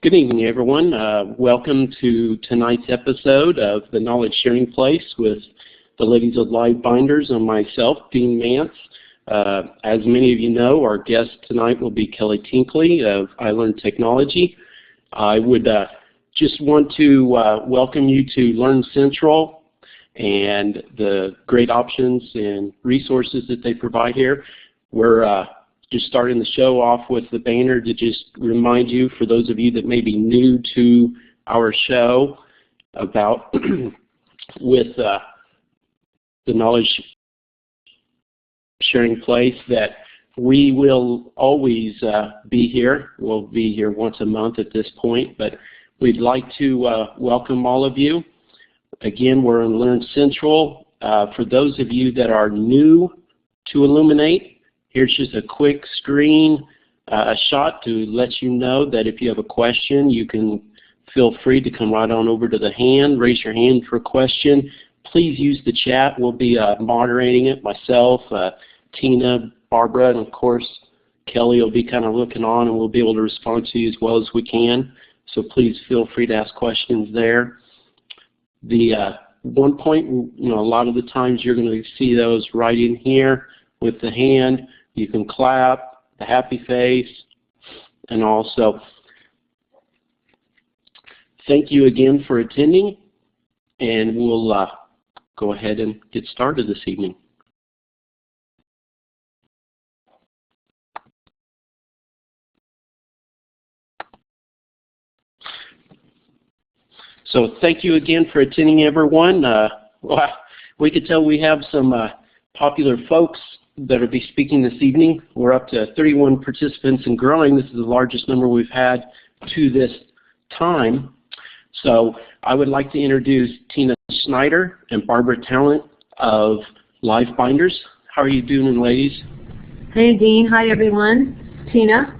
Good evening, everyone. Welcome to tonight's episode of the Knowledge Sharing Place with the ladies of Live Binders and myself, Dean Mantz. As many of you know, our guest tonight will be Kelly Tenkely of iLearnTechnology. I would just want to welcome you to LearnCentral and the great options and resources that they provide here. We're just starting the show off with the banner to just remind you, for those of you that may be new to our show, about with the Knowledge Sharing Place, that we will always be here. We'll be here once a month at this point, but we'd like to welcome all of you. Again, we're on LearnCentral. For those of you that are new to Illuminate, here's just a quick screen shot to let you know that if you have a question, you can feel free to come right on over to the hand, raise your hand for a question. Please use the chat. We'll be moderating it, myself, Tina, Barbara, and of course Kelly will be kind of looking on, and we'll be able to respond to you as well as we can. So please feel free to ask questions there. The one point, a lot of the times you're going to see those right in here with the hand. You can clap, the happy face, and also thank you again for attending, and we'll go ahead and get started this evening. So thank you again for attending, everyone. Well, we could tell we have some popular folks that will be speaking this evening. We're up to 31 participants and growing. This is the largest number we've had to this time. So I would like to introduce Tina Schneider and Barbara Tallent of Live Binders. How are you doing, ladies? Hey, Dean. Hi, everyone. Tina.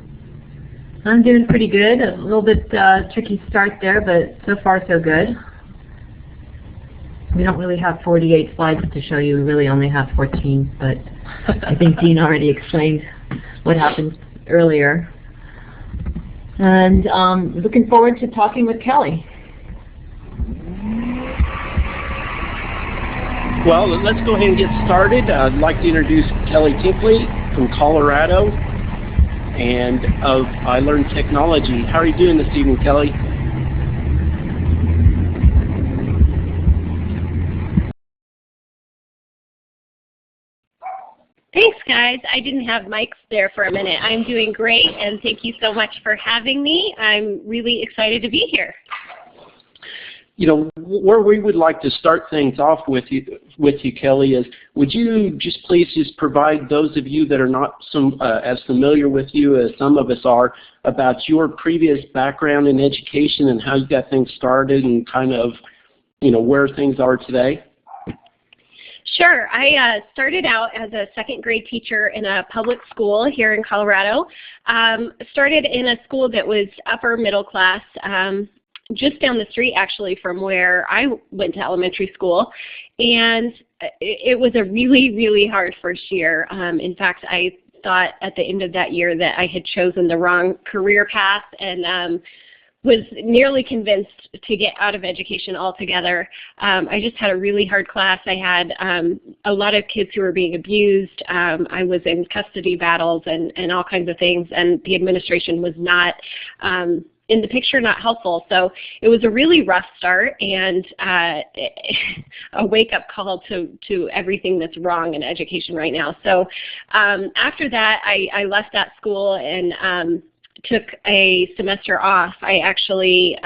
I'm doing pretty good. A little bit tricky start there, but so far so good. We don't really have 48 slides to show you. We really only have 14, but I think Dean already explained what happened earlier. And looking forward to talking with Kelly. Well, let's go ahead and get started. I'd like to introduce Kelly Tenkely from Colorado and of iLearnTechnology. How are you doing this evening, Kelly? Thanks, guys. I didn't have mics there for a minute. I'm doing great, and thank you so much for having me. I'm really excited to be here. Where we would like to start things off with you, Kelly, is would you just please provide those of you that are not as familiar with you as some of us are about your previous background in education and how you got things started and kind of, where things are today? Sure. I started out as a second grade teacher in a public school here in Colorado. Started in a school that was upper middle class, just down the street actually from where I went to elementary school. And it was a really, really hard first year. In fact, I thought at the end of that year that I had chosen the wrong career path, and was nearly convinced to get out of education altogether. I just had a really hard class. I had a lot of kids who were being abused. I was in custody battles and all kinds of things, and the administration was not in the picture, not helpful. So it was a really rough start and a wake-up call to everything that's wrong in education right now. So after that, I left that school and took a semester off. I actually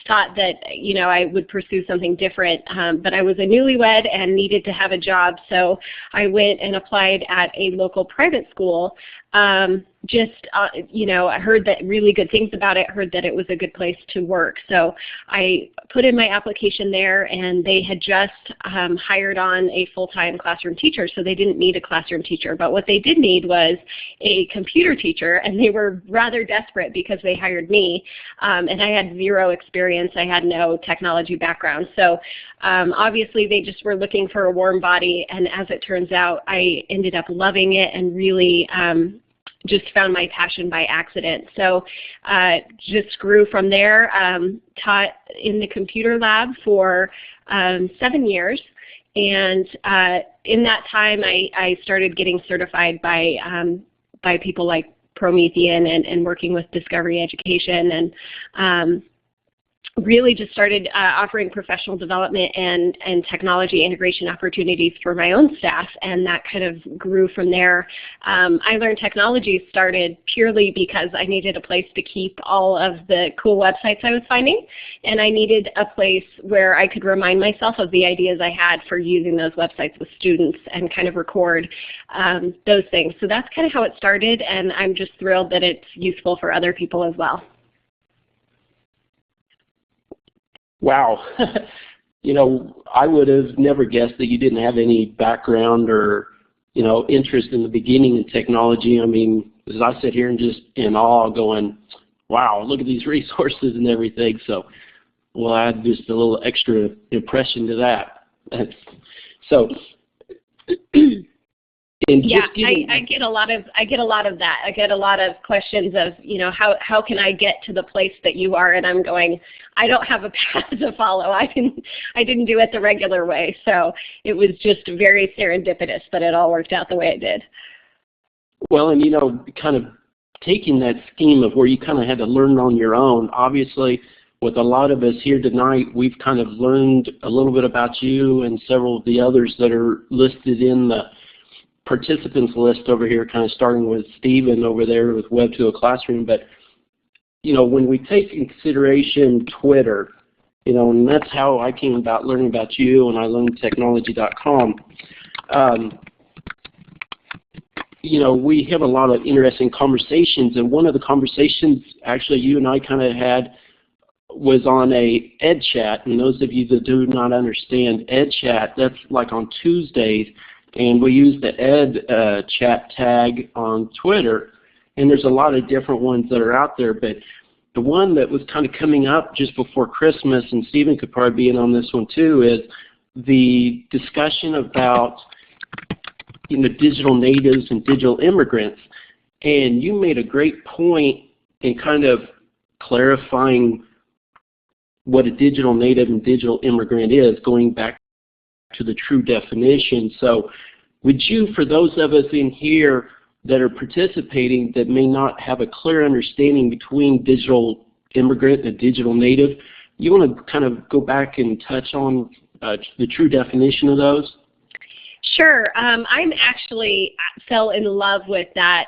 thought that I would pursue something different, but I was a newlywed and needed to have a job, so I went and applied at a local private school. I heard that really good things about it, heard that it was a good place to work. So I put in my application there, and they had just hired on a full-time classroom teacher, so they didn't need a classroom teacher. But what they did need was a computer teacher, and they were rather desperate because they hired me, and I had zero experience. I had no technology background. So obviously they just were looking for a warm body, and as it turns out, I ended up loving it and really just found my passion by accident. So just grew from there, taught in the computer lab for 7 years. And in that time, I started getting certified by people like Promethean and working with Discovery Education, and really just started offering professional development and technology integration opportunities for my own staff, and that kind of grew from there. I Learned Technology started purely because I needed a place to keep all of the cool websites I was finding, and I needed a place where I could remind myself of the ideas I had for using those websites with students and kind of record those things. So that's kind of how it started, and I'm just thrilled that it's useful for other people as well. Wow. You know, I would have never guessed that you didn't have any background or, you know, interest in the beginning in technology. I mean, as I sit here and just in awe going, wow, look at these resources and everything. So we'll add just a little extra impression to that. So yeah, I get a lot of that. I get a lot of questions of, you know, how can I get to the place that you are? And I'm going, I don't have a path to follow. I didn't do it the regular way. So it was just very serendipitous that it all worked out the way it did. Well, and you know, kind of taking that scheme of where you kind of had to learn on your own, obviously with a lot of us here tonight, we've kind of learned a little bit about you and several of the others that are listed in the participants list over here, kind of starting with Stephen over there with Web to a Classroom. But, you know, when we take in consideration Twitter, you know, and that's how I came about learning about you, and I learned technology.com. You know, we have a lot of interesting conversations, and one of the conversations actually you and I kind of had was on a Ed Chat. And those of you that do not understand Ed Chat, that's like on Tuesdays. And we use the Ed Chat tag on Twitter, and there's a lot of different ones that are out there, but the one that was kind of coming up just before Christmas, and Stephen could probably be in on this one too, is the discussion about, you know, digital natives and digital immigrants. And you made a great point in kind of clarifying what a digital native and digital immigrant is, going back to the true definition. So would you, for those of us in here that are participating that may not have a clear understanding between digital immigrant and digital native, you want to kind of go back and touch on the true definition of those? Sure. I'm actually fell in love with that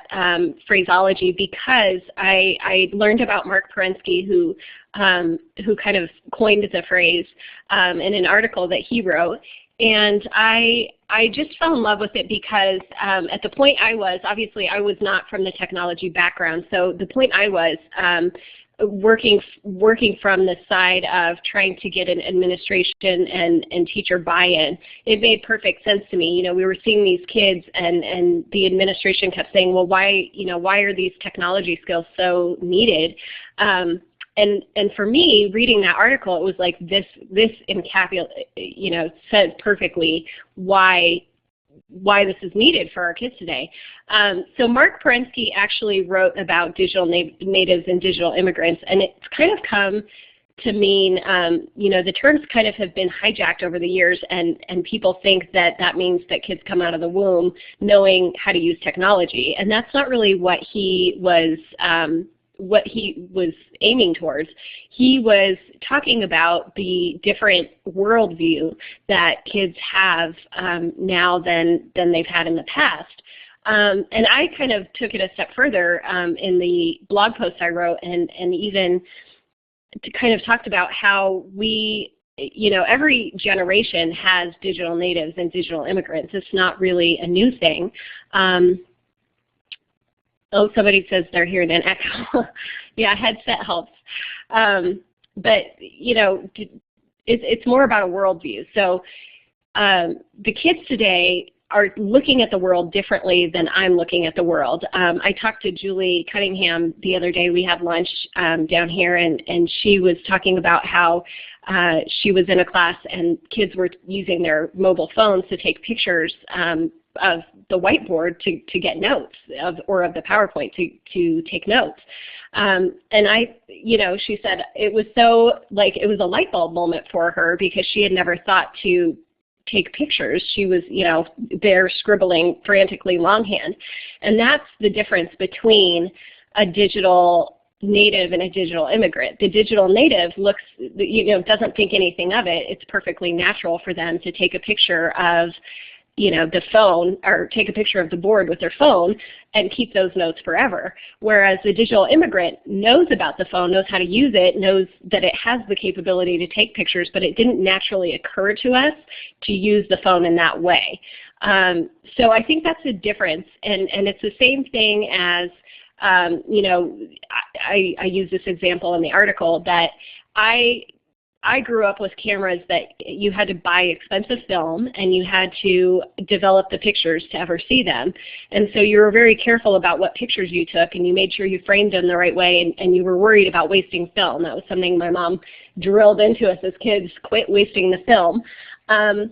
phraseology because I learned about Mark Perensky, who kind of coined the phrase in an article that he wrote. And I just fell in love with it because at the point I was, obviously I was not from the technology background, so the point I was working from the side of trying to get an administration and teacher buy-in, it made perfect sense to me. You know, we were seeing these kids, and the administration kept saying, well, why are these technology skills so needed? And for me, reading that article, it was like this said perfectly why this is needed for our kids today. So Mark Perensky actually wrote about digital natives and digital immigrants, and it's kind of come to mean, the terms kind of have been hijacked over the years, and people think that means that kids come out of the womb knowing how to use technology, and that's not really what he was aiming towards. He was talking about the different worldview that kids have now than they've had in the past. And I kind of took it a step further in the blog post I wrote, and even kind of talked about how we, every generation has digital natives and digital immigrants. It's not really a new thing. Oh, somebody says they're hearing an echo. Yeah, headset helps. But, it's more about a worldview. So the kids today are looking at the world differently than I'm looking at the world. I talked to Julie Cunningham the other day. We had lunch down here, and she was talking about how she was in a class and kids were using their mobile phones to take pictures the whiteboard to get notes or of the PowerPoint to take notes. And she said it was so, like, it was a light bulb moment for her because she had never thought to take pictures. She was, there scribbling frantically longhand. And that's the difference between a digital native and a digital immigrant. The digital native looks, doesn't think anything of it. It's perfectly natural for them to take a picture of, the phone, or take a picture of the board with their phone and keep those notes forever. Whereas the digital immigrant knows about the phone, knows how to use it, knows that it has the capability to take pictures, but it didn't naturally occur to us to use the phone in that way. So I think that's a difference, and it's the same thing as, I use this example in the article that I grew up with cameras that you had to buy expensive film and you had to develop the pictures to ever see them. And so you were very careful about what pictures you took, and you made sure you framed them the right way, and you were worried about wasting film. That was something my mom drilled into us as kids: quit wasting the film. And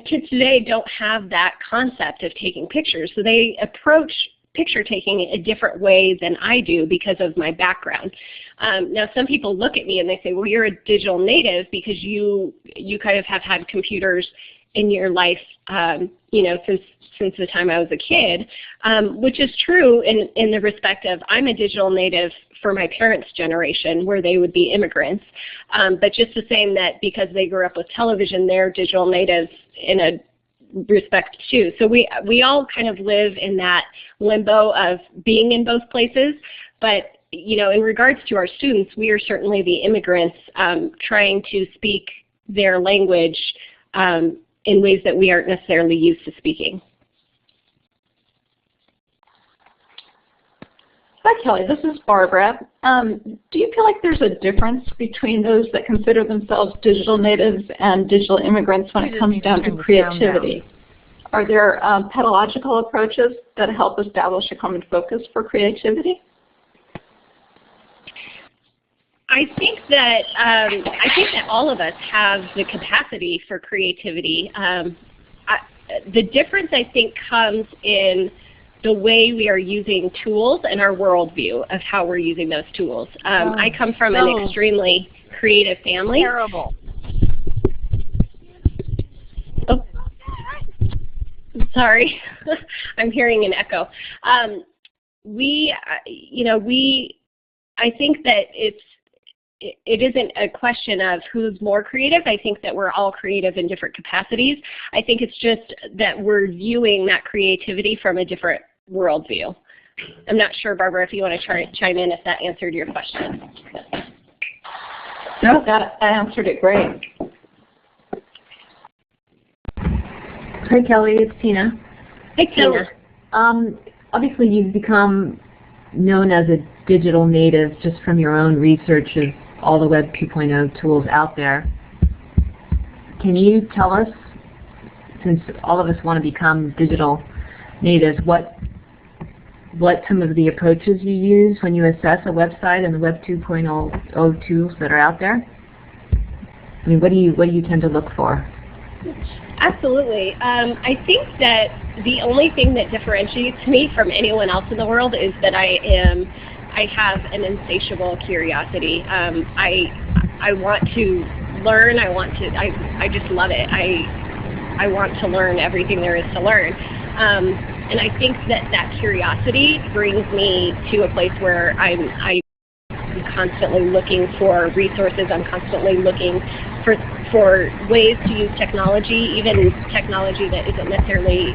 kids today don't have that concept of taking pictures, so they approach picture taking a different way than I do because of my background. Now some people look at me and they say, well, you're a digital native because you kind of have had computers in your life, since the time I was a kid, which is true in the respect of I'm a digital native for my parents' generation, where they would be immigrants, but just the same that because they grew up with television, they're digital natives in a respect too. So we all kind of live in that limbo of being in both places, but in regards to our students, we are certainly the immigrants trying to speak their language in ways that we aren't necessarily used to speaking. Hi Kelly, this is Barbara. Do you feel like there's a difference between those that consider themselves digital natives and digital immigrants when it comes down to creativity? Are there pedagogical approaches that help establish a common focus for creativity? I think that all of us have the capacity for creativity. The difference, I think, comes in the way we are using tools and our worldview of how we're using those tools. I come from an extremely creative family. Terrible. Oh, sorry, I'm hearing an echo. I think that it isn't a question of who's more creative. I think that we're all creative in different capacities. I think it's just that we're viewing that creativity from a different worldview. I'm not sure, Barbara, if you want to chime in if that answered your question. No, that answered it great. Hi Kelly, it's Tina. Hey Tina. Obviously you've become known as a digital native just from your own research of all the Web 2.0 tools out there. Can you tell us, since all of us want to become digital natives, what some of the approaches you use when you assess a website and the Web 2.0 tools that are out there? I mean, what do you tend to look for? Absolutely. I think that the only thing that differentiates me from anyone else in the world is that I have an insatiable curiosity. I want to learn. I just love it. I want to learn everything there is to learn. And I think that curiosity brings me to a place where I'm constantly looking for resources. I'm constantly looking for ways to use technology, even technology that isn't necessarily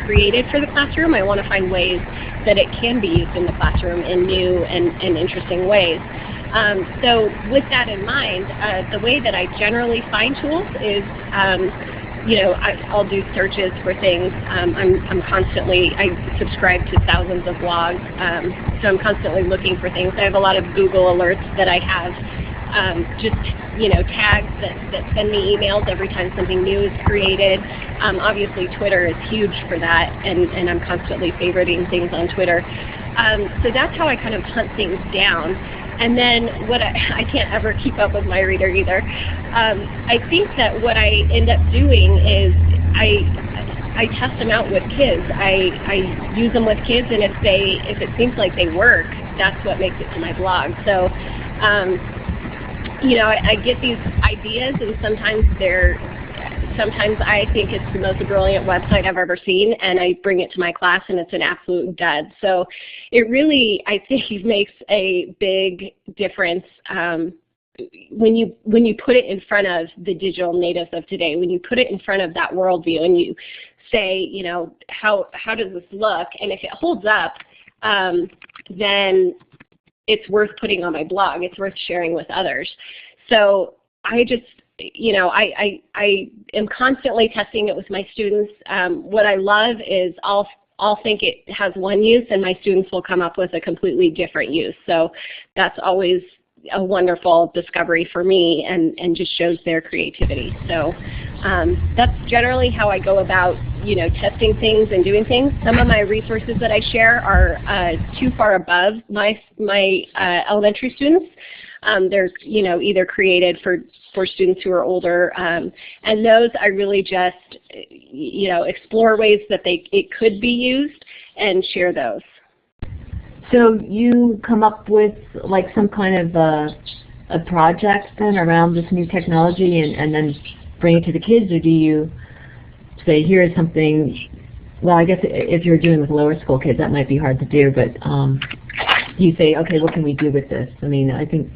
created for the classroom. I want to find ways that it can be used in the classroom in new and interesting ways. So with that in mind, the way that I generally find tools is, I'll do searches for things. I subscribe to thousands of blogs, so I'm constantly looking for things. I have a lot of Google alerts that I have, tags that send me emails every time something new is created. Obviously Twitter is huge for that, and I'm constantly favoriting things on Twitter. So that's how I kind of hunt things down. And then I can't ever keep up with my reader either. I think that what I end up doing is I test them out with kids. I use them with kids, and if it seems like they work, that's what makes it to my blog. So, you know, I get these ideas, and sometimes I think it's the most brilliant website I've ever seen, and I bring it to my class and it's an absolute dud. So it really, I think, makes a big difference when you put it in front of the digital natives of today, when you put it in front of that worldview and you say, you know, how does this look? And if it holds up, then it's worth putting on my blog. It's worth sharing with others. So I just, you know, I am constantly testing it with my students. What I love is I'll think it has one use, and my students will come up with a completely different use. So that's always a wonderful discovery for me, and just shows their creativity. So that's generally how I go about, you know, testing things and doing things. Some of my resources that I share are too far above my elementary students. They're, you know, either created for students who are older, and those I really just, you know, explore ways that it could be used and share those. So you come up with like some kind of a project then around this new technology and then bring it to the kids, or do you say, here is something, well, I guess if you're doing with lower school kids that might be hard to do, but you say, okay, what can we do with this? I mean, I think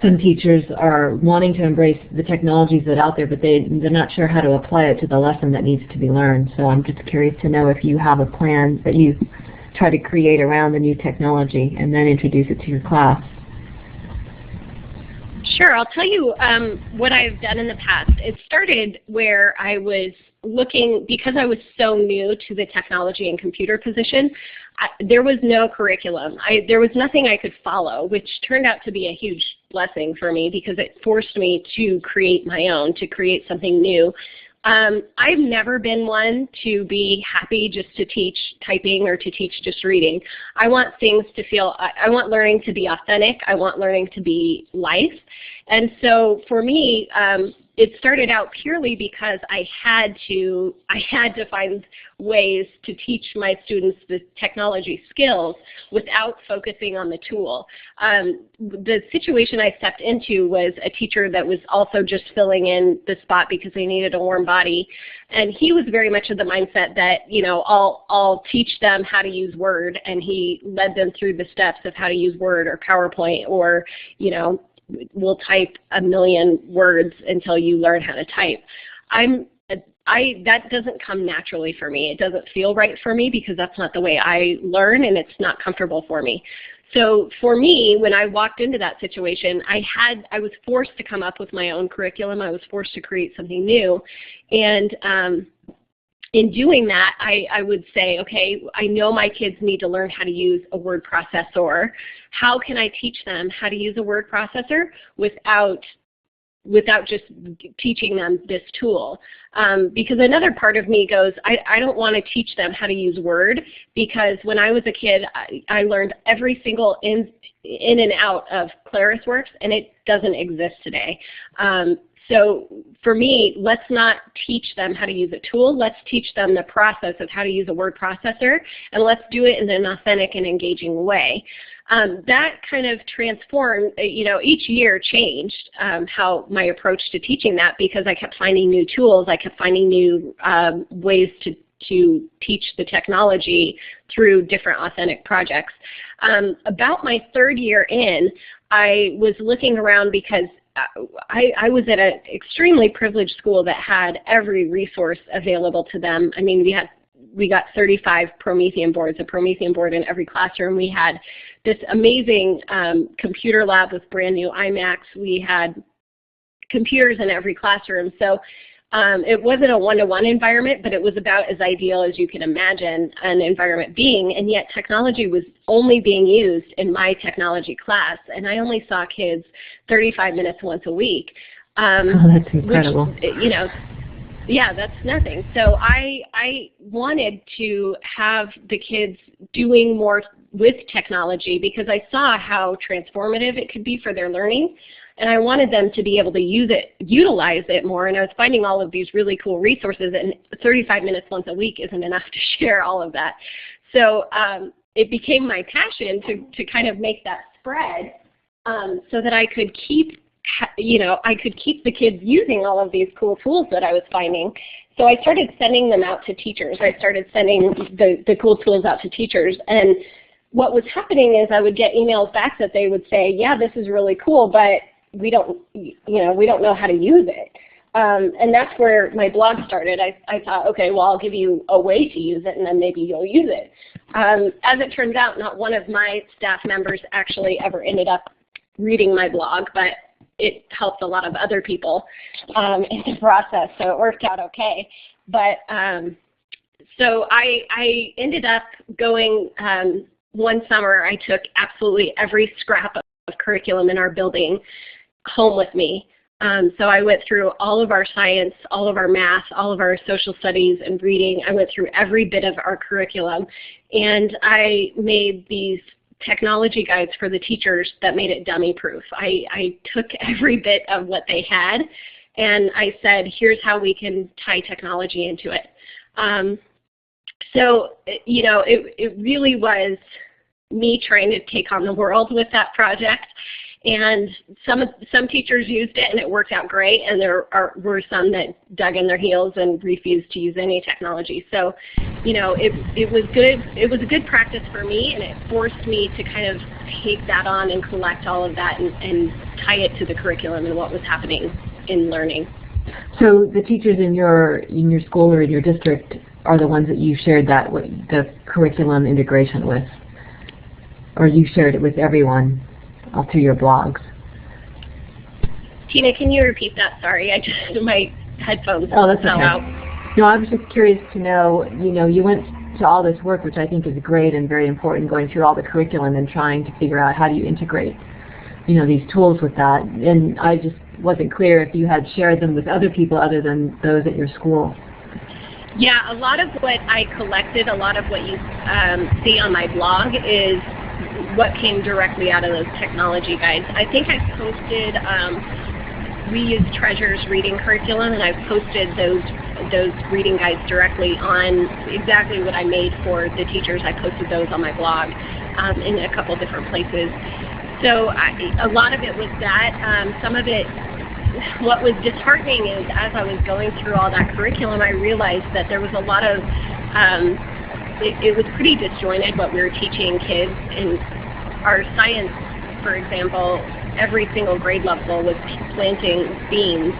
some teachers are wanting to embrace the technologies that are out there, but they're not sure how to apply it to the lesson that needs to be learned. So I'm just curious to know if you have a plan that you try to create around the new technology and then introduce it to your class. Sure, I'll tell you what I've done in the past. It started where I was looking, because I was so new to the technology and computer position, there was no curriculum. There was nothing I could follow, which turned out to be a huge blessing for me because it forced me to create my own, to create something new. I've never been one to be happy just to teach typing or to teach just reading. I want things to feel, I want learning to be authentic. I want learning to be life. And so for me, it started out purely because I had to find ways to teach my students the technology skills without focusing on the tool. The situation I stepped into was a teacher that was also just filling in the spot because they needed a warm body. And he was very much of the mindset that, you know, I'll teach them how to use Word, and he led them through the steps of how to use Word or PowerPoint, or, you know, we'll type 1,000,000 words until you learn how to type. That doesn't come naturally for me. It doesn't feel right for me because that's not the way I learn, and it's not comfortable for me. So for me, when I walked into that situation, I was forced to come up with my own curriculum. I was forced to create something new. And in doing that, I would say, okay, I know my kids need to learn how to use a word processor. How can I teach them how to use a word processor without just teaching them this tool? Because another part of me goes, I don't want to teach them how to use Word, because when I was a kid, I learned every single in and out of ClarisWorks, and it doesn't exist today. So for me, let's not teach them how to use a tool. Let's teach them the process of how to use a word processor, and let's do it in an authentic and engaging way. That kind of transformed, you know, each year changed how my approach to teaching that, because I kept finding new tools. I kept finding new ways to teach the technology through different authentic projects. About my third year in, I was looking around because I was at an extremely privileged school that had every resource available to them. I mean, we got 35 Promethean boards, a Promethean board in every classroom. We had this amazing computer lab with brand new iMacs. We had computers in every classroom. So it wasn't a one-to-one environment, but it was about as ideal as you can imagine an environment being, and yet technology was only being used in my technology class, and I only saw kids 35 minutes once a week. Oh, that's incredible. Which, you know, yeah, that's nothing. So I wanted to have the kids doing more with technology because I saw how transformative it could be for their learning. and I wanted them to be able to utilize it more, and I was finding all of these really cool resources, and 35 minutes once a week isn't enough to share all of that. So it became my passion to kind of make that spread so that I could keep the kids using all of these cool tools that I was finding. So I started sending them out to teachers. I started sending the cool tools out to teachers, and what was happening is I would get emails back that they would say, yeah, this is really cool, but we don't know how to use it. And that's where my blog started. I thought, okay, well, I'll give you a way to use it, and then maybe you'll use it. As it turns out, not one of my staff members actually ever ended up reading my blog, but it helped a lot of other people in the process, so it worked out okay. But so I ended up going, one summer I took absolutely every scrap of curriculum in our building home with me. So I went through all of our science, all of our math, all of our social studies and reading. I went through every bit of our curriculum, and I made these technology guides for the teachers that made it dummy-proof. I took every bit of what they had, and I said, here's how we can tie technology into it. So, you know, it really was me trying to take on the world with that project. And some teachers used it and it worked out great, and there were some that dug in their heels and refused to use any technology. So, you know, it was good. It was a good practice for me, and it forced me to kind of take that on and collect all of that and tie it to the curriculum and what was happening in learning. So the teachers in your school or in your district are the ones that you shared that with, the curriculum integration with, or you shared it with everyone through your blogs? Tina, can you repeat that? Sorry, my headphones fell out. No, I was just curious to know, you know, you went to all this work, which I think is great and very important, going through all the curriculum and trying to figure out how do you integrate, you know, these tools with that. And I just wasn't clear if you had shared them with other people other than those at your school. Yeah, a lot of what I collected, a lot of what you see on my blog is what came directly out of those technology guides. I think I posted, we use Treasure's reading curriculum, and I posted those reading guides directly on exactly what I made for the teachers. I posted those on my blog in a couple different places. So a lot of it was that. Some of it, what was disheartening is as I was going through all that curriculum, I realized that there was a lot of, it was pretty disjointed what we were teaching kids. In our science, for example, every single grade level was planting beans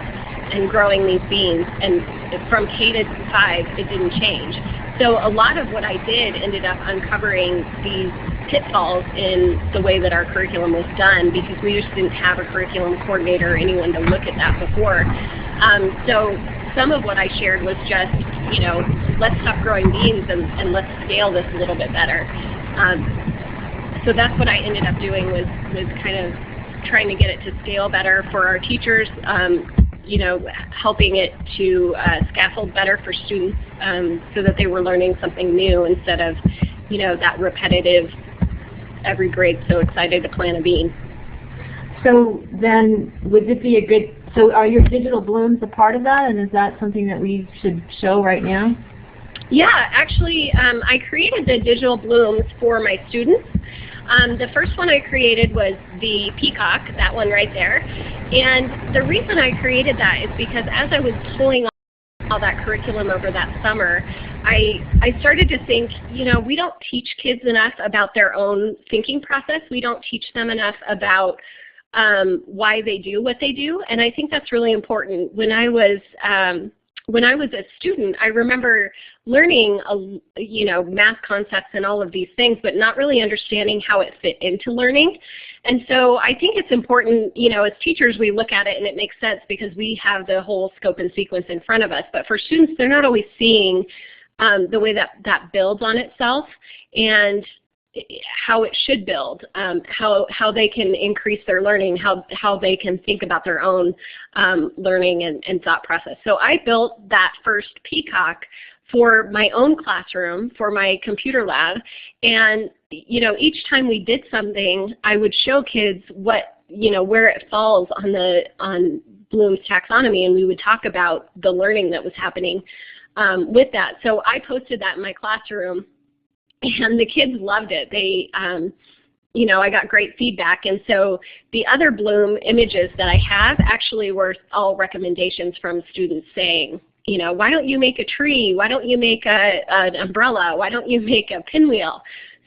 and growing these beans, and from K to 5 it didn't change. So a lot of what I did ended up uncovering these pitfalls in the way that our curriculum was done, because we just didn't have a curriculum coordinator or anyone to look at that before. So some of what I shared was just, you know, let's stop growing beans and let's scale this a little bit better. So that's what I ended up doing was kind of trying to get it to scale better for our teachers, you know, helping it to scaffold better for students so that they were learning something new instead of, you know, that repetitive, every grade so excited to plant a bean. So then would this be a good, so are your digital blooms a part of that, and is that something that we should show right now? Yeah, actually I created the digital blooms for my students. The first one I created was the peacock, that one right there. And the reason I created that is because as I was pulling all that curriculum over that summer, I started to think, you know, we don't teach kids enough about their own thinking process. We don't teach them enough about why they do what they do, and I think that's really important. When I was a student, I remember learning, you know, math concepts and all of these things, but not really understanding how it fit into learning. And so I think it's important, you know, as teachers we look at it and it makes sense because we have the whole scope and sequence in front of us. But for students, they're not always seeing the way that builds on itself and how it should build, how they can increase their learning, how they can think about their own learning and thought process. So I built that first peacock for my own classroom, for my computer lab, and you know, each time we did something, I would show kids what where it falls on Bloom's taxonomy, and we would talk about the learning that was happening with that. So I posted that in my classroom, and the kids loved it. They, I got great feedback, and so the other Bloom images that I have actually were all recommendations from students saying, why don't you make a tree? Why don't you make an umbrella? Why don't you make a pinwheel?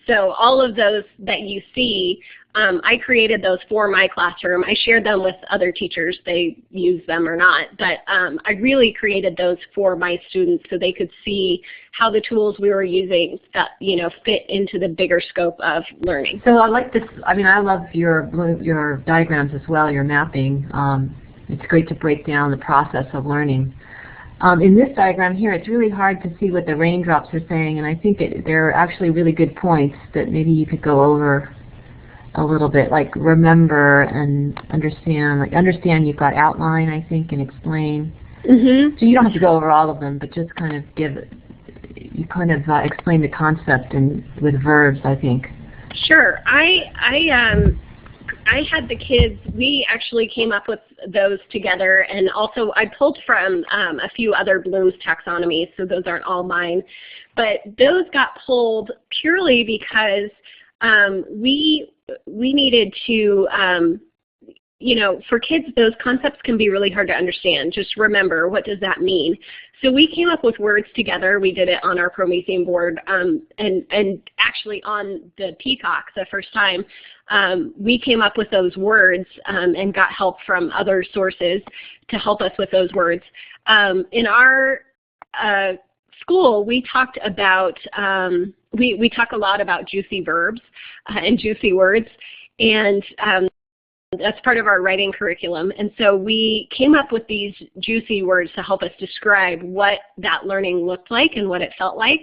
So all of those that you see, I created those for my classroom. I shared them with other teachers. They use them or not. But I really created those for my students so they could see how the tools we were using fit into the bigger scope of learning. So I like this. I mean, I love your diagrams as well, your mapping. It's great to break down the process of learning. In this diagram here, it's really hard to see what the raindrops are saying, and I think they're actually really good points that maybe you could go over a little bit, like remember and understand. Like understand, you've got outline, I think, and explain. Mm-hmm. So you don't have to go over all of them, but just kind of explain the concept and with verbs, I think. Sure. I had the kids, we actually came up with those together, and also I pulled from a few other Bloom's taxonomies, so those aren't all mine. But those got pulled purely because we needed to, for kids, those concepts can be really hard to understand. Just remember, what does that mean? So we came up with words together. We did it on our Promethean board, and actually on the Peacock the first time. We came up with those words and got help from other sources to help us with those words. In our school, we talked about, we talk a lot about juicy verbs and juicy words, and that's part of our writing curriculum. And so we came up with these juicy words to help us describe what that learning looked like and what it felt like,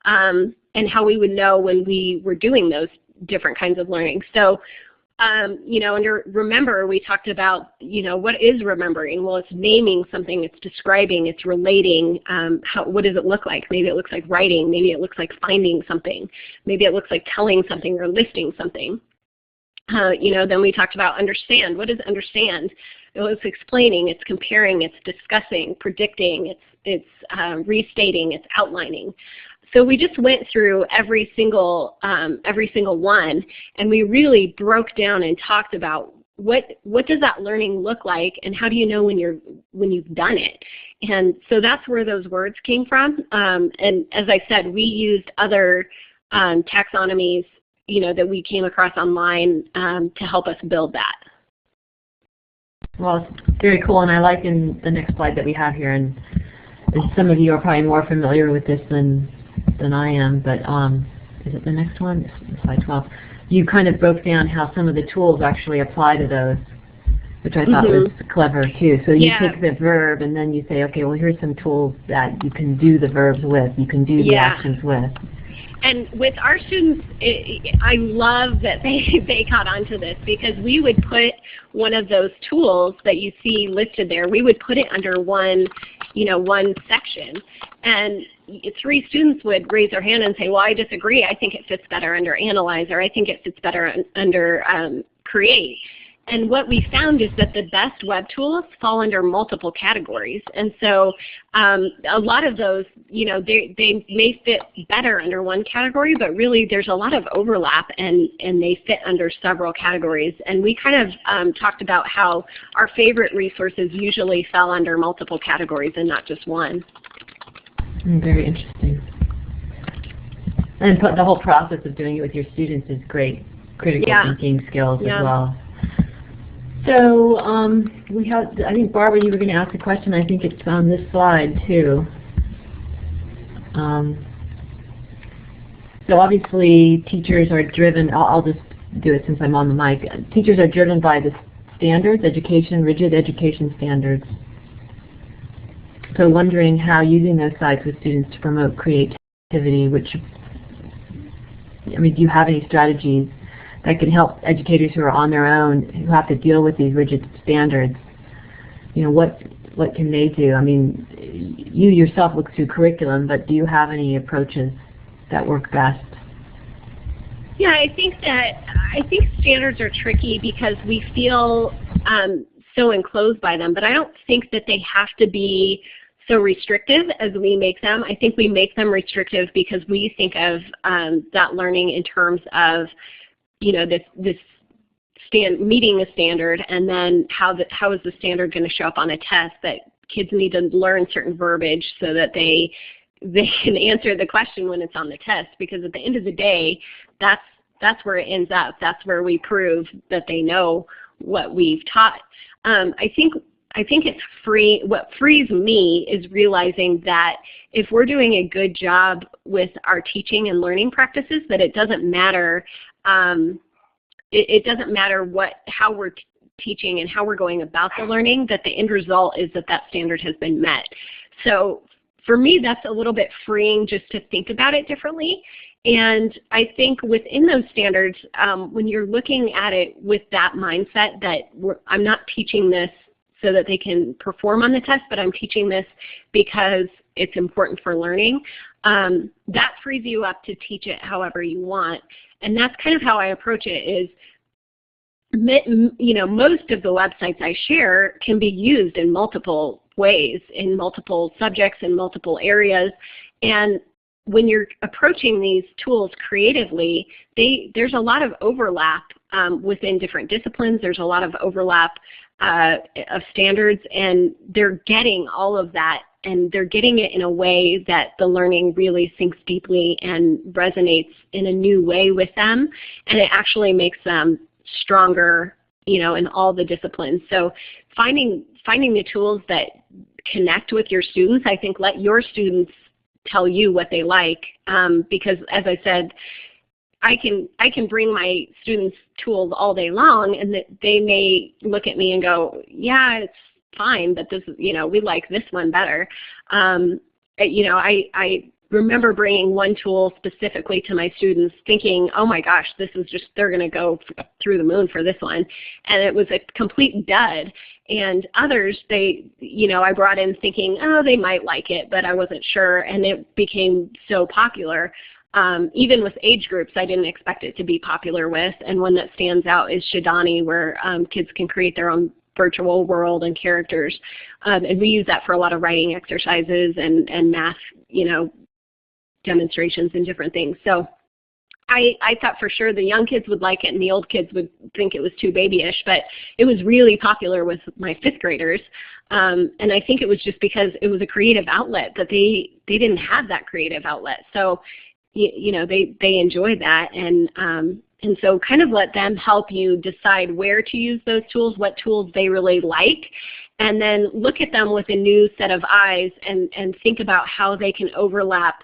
and how we would know when we were doing those different kinds of learning. So, under remember, we talked about, what is remembering? Well, it's naming something, it's describing, it's relating. What does it look like? Maybe it looks like writing, maybe it looks like finding something, maybe it looks like telling something or listing something. Then we talked about understand. What is understand? It's explaining, it's comparing, it's discussing, predicting, it's restating, it's outlining. So we just went through every single one, and we really broke down and talked about what does that learning look like, and how do you know when you've done it. And so that's where those words came from. And as I said, we used other taxonomies, that we came across online to help us build that. Well, it's very cool, and I like in the next slide that we have here, and some of you are probably more familiar with this than I am, but is it the next one? Slide 12. You kind of broke down how some of the tools actually apply to those, which I thought was clever too. So you take the verb and then you say, okay, well, here's some tools that you can do the verbs with, you can do the actions with. And with our students, I love that they caught on to this, because we would put one of those tools that you see listed there, we would put it under one section. And 3 students would raise their hand and say, well, I disagree. I think it fits better under analyze, or I think it fits better under create. And what we found is that the best web tools fall under multiple categories. And so a lot of those, they may fit better under one category, but really there's a lot of overlap, and they fit under several categories. And we kind of talked about how our favorite resources usually fell under multiple categories and not just one. Very interesting. And the whole process of doing it with your students is great. Critical thinking skills as well. So we have, I think, Barbara, you were going to ask a question. I think it's on this slide too. So obviously teachers are driven, I'll just do it since I'm on the mic. Teachers are driven by the standards, rigid education standards. So wondering how using those sites with students to promote creativity, do you have any strategies that can help educators who are on their own, who have to deal with these rigid standards? What can they do? I mean, you yourself look through curriculum, but do you have any approaches that work best? Yeah, I think standards are tricky because we feel so enclosed by them, but I don't think that they have to be so restrictive as we make them. I think we make them restrictive because we think of that learning in terms of, you know, this meeting a standard, and then how is the standard going to show up on a test, that kids need to learn certain verbiage so that they can answer the question when it's on the test, because at the end of the day, that's where it ends up. That's where we prove that they know what we've taught. I think it's free. What frees me is realizing that if we're doing a good job with our teaching and learning practices, that it doesn't matter. It doesn't matter how we're teaching and how we're going about the learning, that the end result is that standard has been met. So for me, that's a little bit freeing just to think about it differently. And I think within those standards, when you're looking at it with that mindset that I'm not teaching this so that they can perform on the test, but I'm teaching this because it's important for learning, that frees you up to teach it however you want. And that's kind of how I approach it is, you know, most of the websites I share can be used in multiple ways, in multiple subjects, in multiple areas. And when you're approaching these tools creatively, there's a lot of overlap within different disciplines. There's a lot of overlap of standards, and they're getting all of that, and they're getting it in a way that the learning really sinks deeply and resonates in a new way with them, and it actually makes them stronger, you know, in all the disciplines. So finding the tools that connect with your students, I think let your students tell you what they like, because as I said, I can bring my students tools all day long, and that they may look at me and go, yeah, it's fine, but this is, you know, we like this one better. You know, I remember bringing one tool specifically to my students thinking, oh my gosh, this is just, they're going to go through the moon for this one. And it was a complete dud. And others, you know, I brought in thinking, oh, they might like it, but I wasn't sure. And it became so popular. Even with age groups, I didn't expect it to be popular with. And one that stands out is Shidani, where kids can create their own virtual world and characters. And we use that for a lot of writing exercises and math, you know, demonstrations and different things. So I thought for sure the young kids would like it and the old kids would think it was too babyish, but it was really popular with my 5th graders. And I think it was just because it was a creative outlet that they didn't have that creative outlet. So, you know, they enjoyed that. And so kind of let them help you decide where to use those tools, what tools they really like, and then look at them with a new set of eyes and think about how they can overlap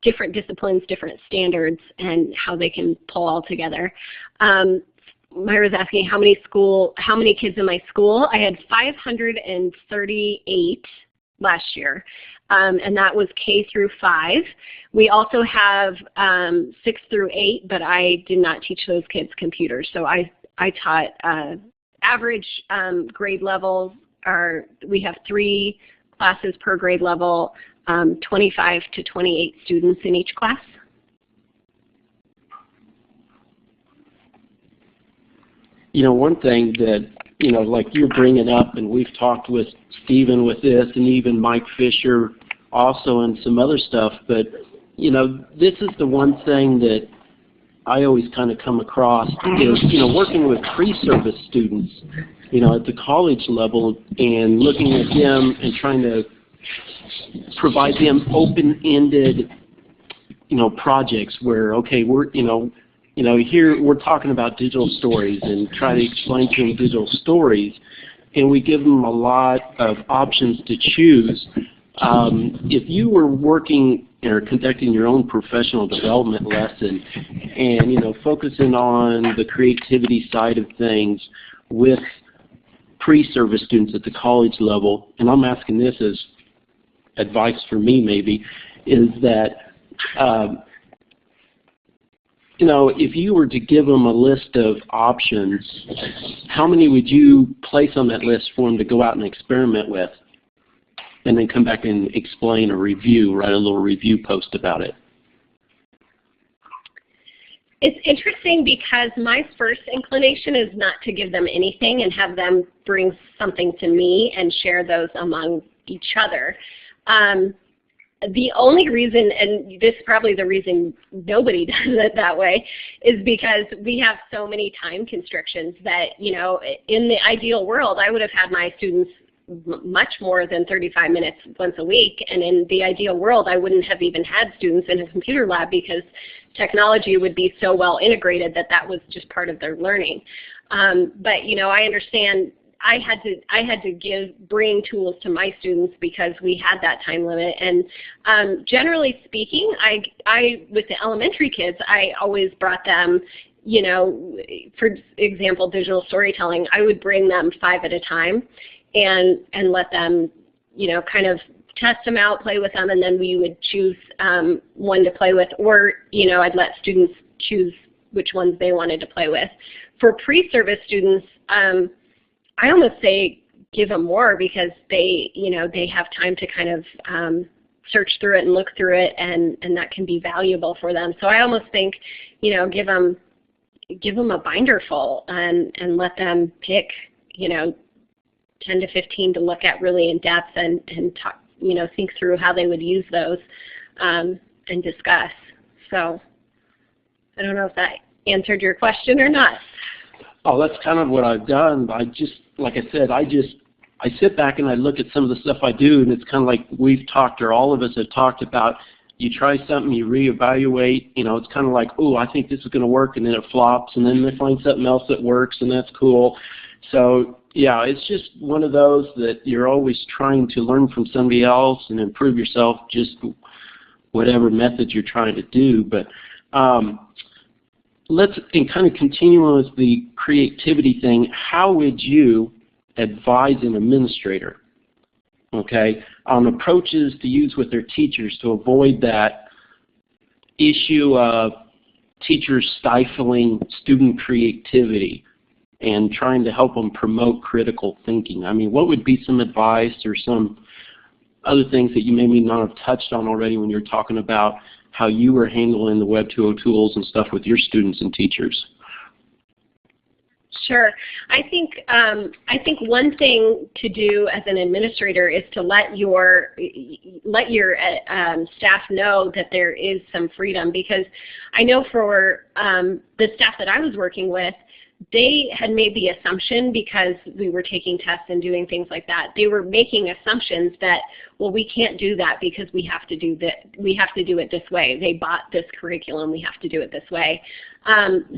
different disciplines, different standards, and how they can pull all together. Myra's asking how many kids in my school. I had 538 last year, and that was K through 5. We also have 6 through 8, but I did not teach those kids computers. So I taught average grade levels we have 3 classes per grade level, 25 to 28 students in each class. You know, one thing that, you know, like you're bringing up, and we've talked with Stephen with this, and even Mike Fisher also, and some other stuff, but, you know, this is the one thing that I always kind of come across is, you know, working with pre-service students, you know, at the college level, and looking at them and trying to provide them open-ended, you know, projects where, okay, we're, you know, here we're talking about digital stories and try to explain to them digital stories, and we give them a lot of options to choose. If you were working or conducting your own professional development lesson and, you know, focusing on the creativity side of things with pre-service students at the college level, and I'm asking this as advice for me maybe, is that you know, if you were to give them a list of options, how many would you place on that list for them to go out and experiment with, and then come back and explain or review, write a little review post about it? It's interesting because my first inclination is not to give them anything and have them bring something to me and share those among each other. The only reason, and this is probably the reason nobody does it that way, is because we have so many time constrictions that, you know, in the ideal world, I would have had my students much more than 35 minutes once a week, and in the ideal world, I wouldn't have even had students in a computer lab because technology would be so well integrated that that was just part of their learning. But, you know, I understand I had to bring tools to my students because we had that time limit. And generally speaking, I with the elementary kids, I always brought them, you know, for example, digital storytelling. I would bring them 5 at a time and let them, you know, kind of test them out, play with them, and then we would choose one to play with, or, you know, I'd let students choose which ones they wanted to play with. For pre-service students, I almost say give them more because they, you know, they have time to kind of search through it and look through it, and that can be valuable for them. So I almost think, you know, give them a binder full and let them pick, you know, 10 to 15 to look at really in depth and talk, you know, think through how they would use those and discuss. So I don't know if that answered your question or not. Oh, that's kind of what I've done. I just, like I said, I sit back and I look at some of the stuff I do, and it's kind of like we've talked, or all of us have talked about, you try something, you reevaluate, you know, it's kind of like, oh, I think this is going to work, and then it flops, and then they find something else that works, and that's cool. So, yeah, it's just one of those that you're always trying to learn from somebody else and improve yourself, just whatever method you're trying to do. But let's kind of continue on with the creativity thing. How would you advise an administrator, okay, on approaches to use with their teachers to avoid that issue of teachers stifling student creativity and trying to help them promote critical thinking? I mean, what would be some advice or some other things that you maybe not have touched on already when you're talking about how you were handling the Web 2.0 tools and stuff with your students and teachers? Sure. I think one thing to do as an administrator is to let your staff know that there is some freedom, because I know for the staff that I was working with, they had made the assumption, because we were taking tests and doing things like that, they were making assumptions that, well, we can't do that because we have to do it this way. They bought this curriculum, we have to do it this way.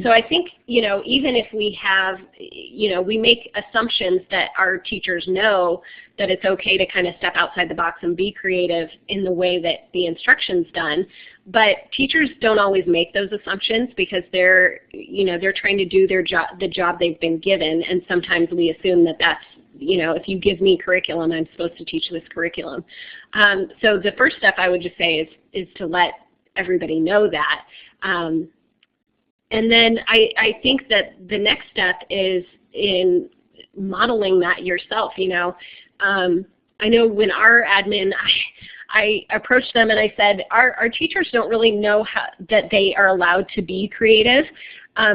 So I think, you know, even if we have, you know, we make assumptions that our teachers know that it's okay to kind of step outside the box and be creative in the way that the instruction's done. But teachers don't always make those assumptions because they're, you know, they're trying to do their job, the job they've been given, and sometimes we assume that that's, you know, if you give me curriculum, I'm supposed to teach this curriculum. So the first step I would just say is to let everybody know that. And then I think that the next step is in modeling that yourself. You know, I know when our admin, I approached them and I said, our teachers don't really know that they are allowed to be creative,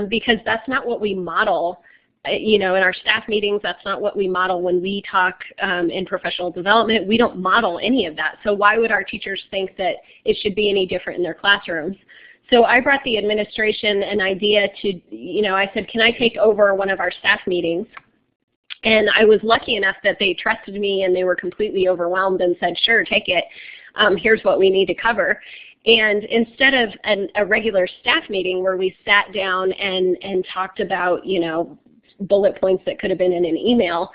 because that's not what we model. You know, in our staff meetings, that's not what we model when we talk in professional development. We don't model any of that. So why would our teachers think that it should be any different in their classrooms? So I brought the administration an idea to, you know, I said, can I take over one of our staff meetings? And I was lucky enough that they trusted me and they were completely overwhelmed and said, sure, take it. Here's what we need to cover. And instead of a regular staff meeting where we sat down and talked about, you know, bullet points that could have been in an email,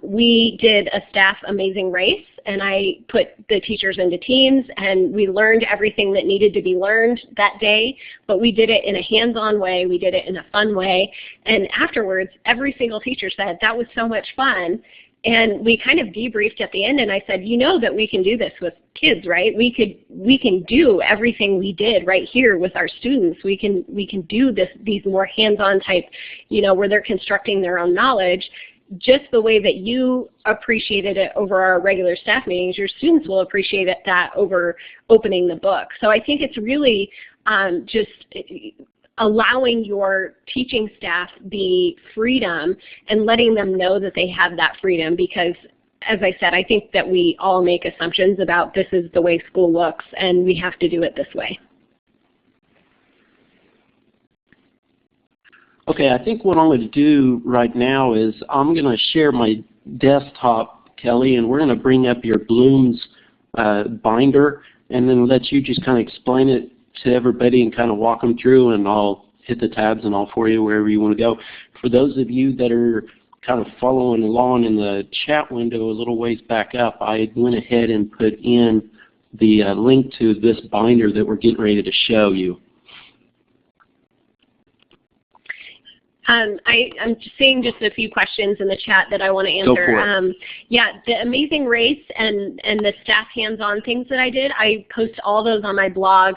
we did a staff amazing race, and I put the teachers into teams, and we learned everything that needed to be learned that day, but we did it in a hands-on way, we did it in a fun way, and afterwards every single teacher said, that was so much fun. And we kind of debriefed at the end, and I said, you know that we can do this with kids, right? We can do everything we did right here with our students. We can do these more hands-on type, you know, where they're constructing their own knowledge. Just the way that you appreciated it over our regular staff meetings, your students will appreciate that over opening the book. So I think it's really just allowing your teaching staff the freedom and letting them know that they have that freedom, because as I said, I think that we all make assumptions about this is the way school looks and we have to do it this way. Okay, I think what I'm going to do right now is I'm going to share my desktop, Kelly, and we're going to bring up your Bloom's binder and then let you just kind of explain it to everybody and kind of walk them through, and I'll hit the tabs and I'll for you wherever you want to go. For those of you that are kind of following along in the chat window a little ways back up, I went ahead and put in the link to this binder that we're getting ready to show you. I'm seeing just a few questions in the chat that I want to answer. Go for it. Yeah, the Amazing Race and the staff hands-on things that I did, I post all those on my blog.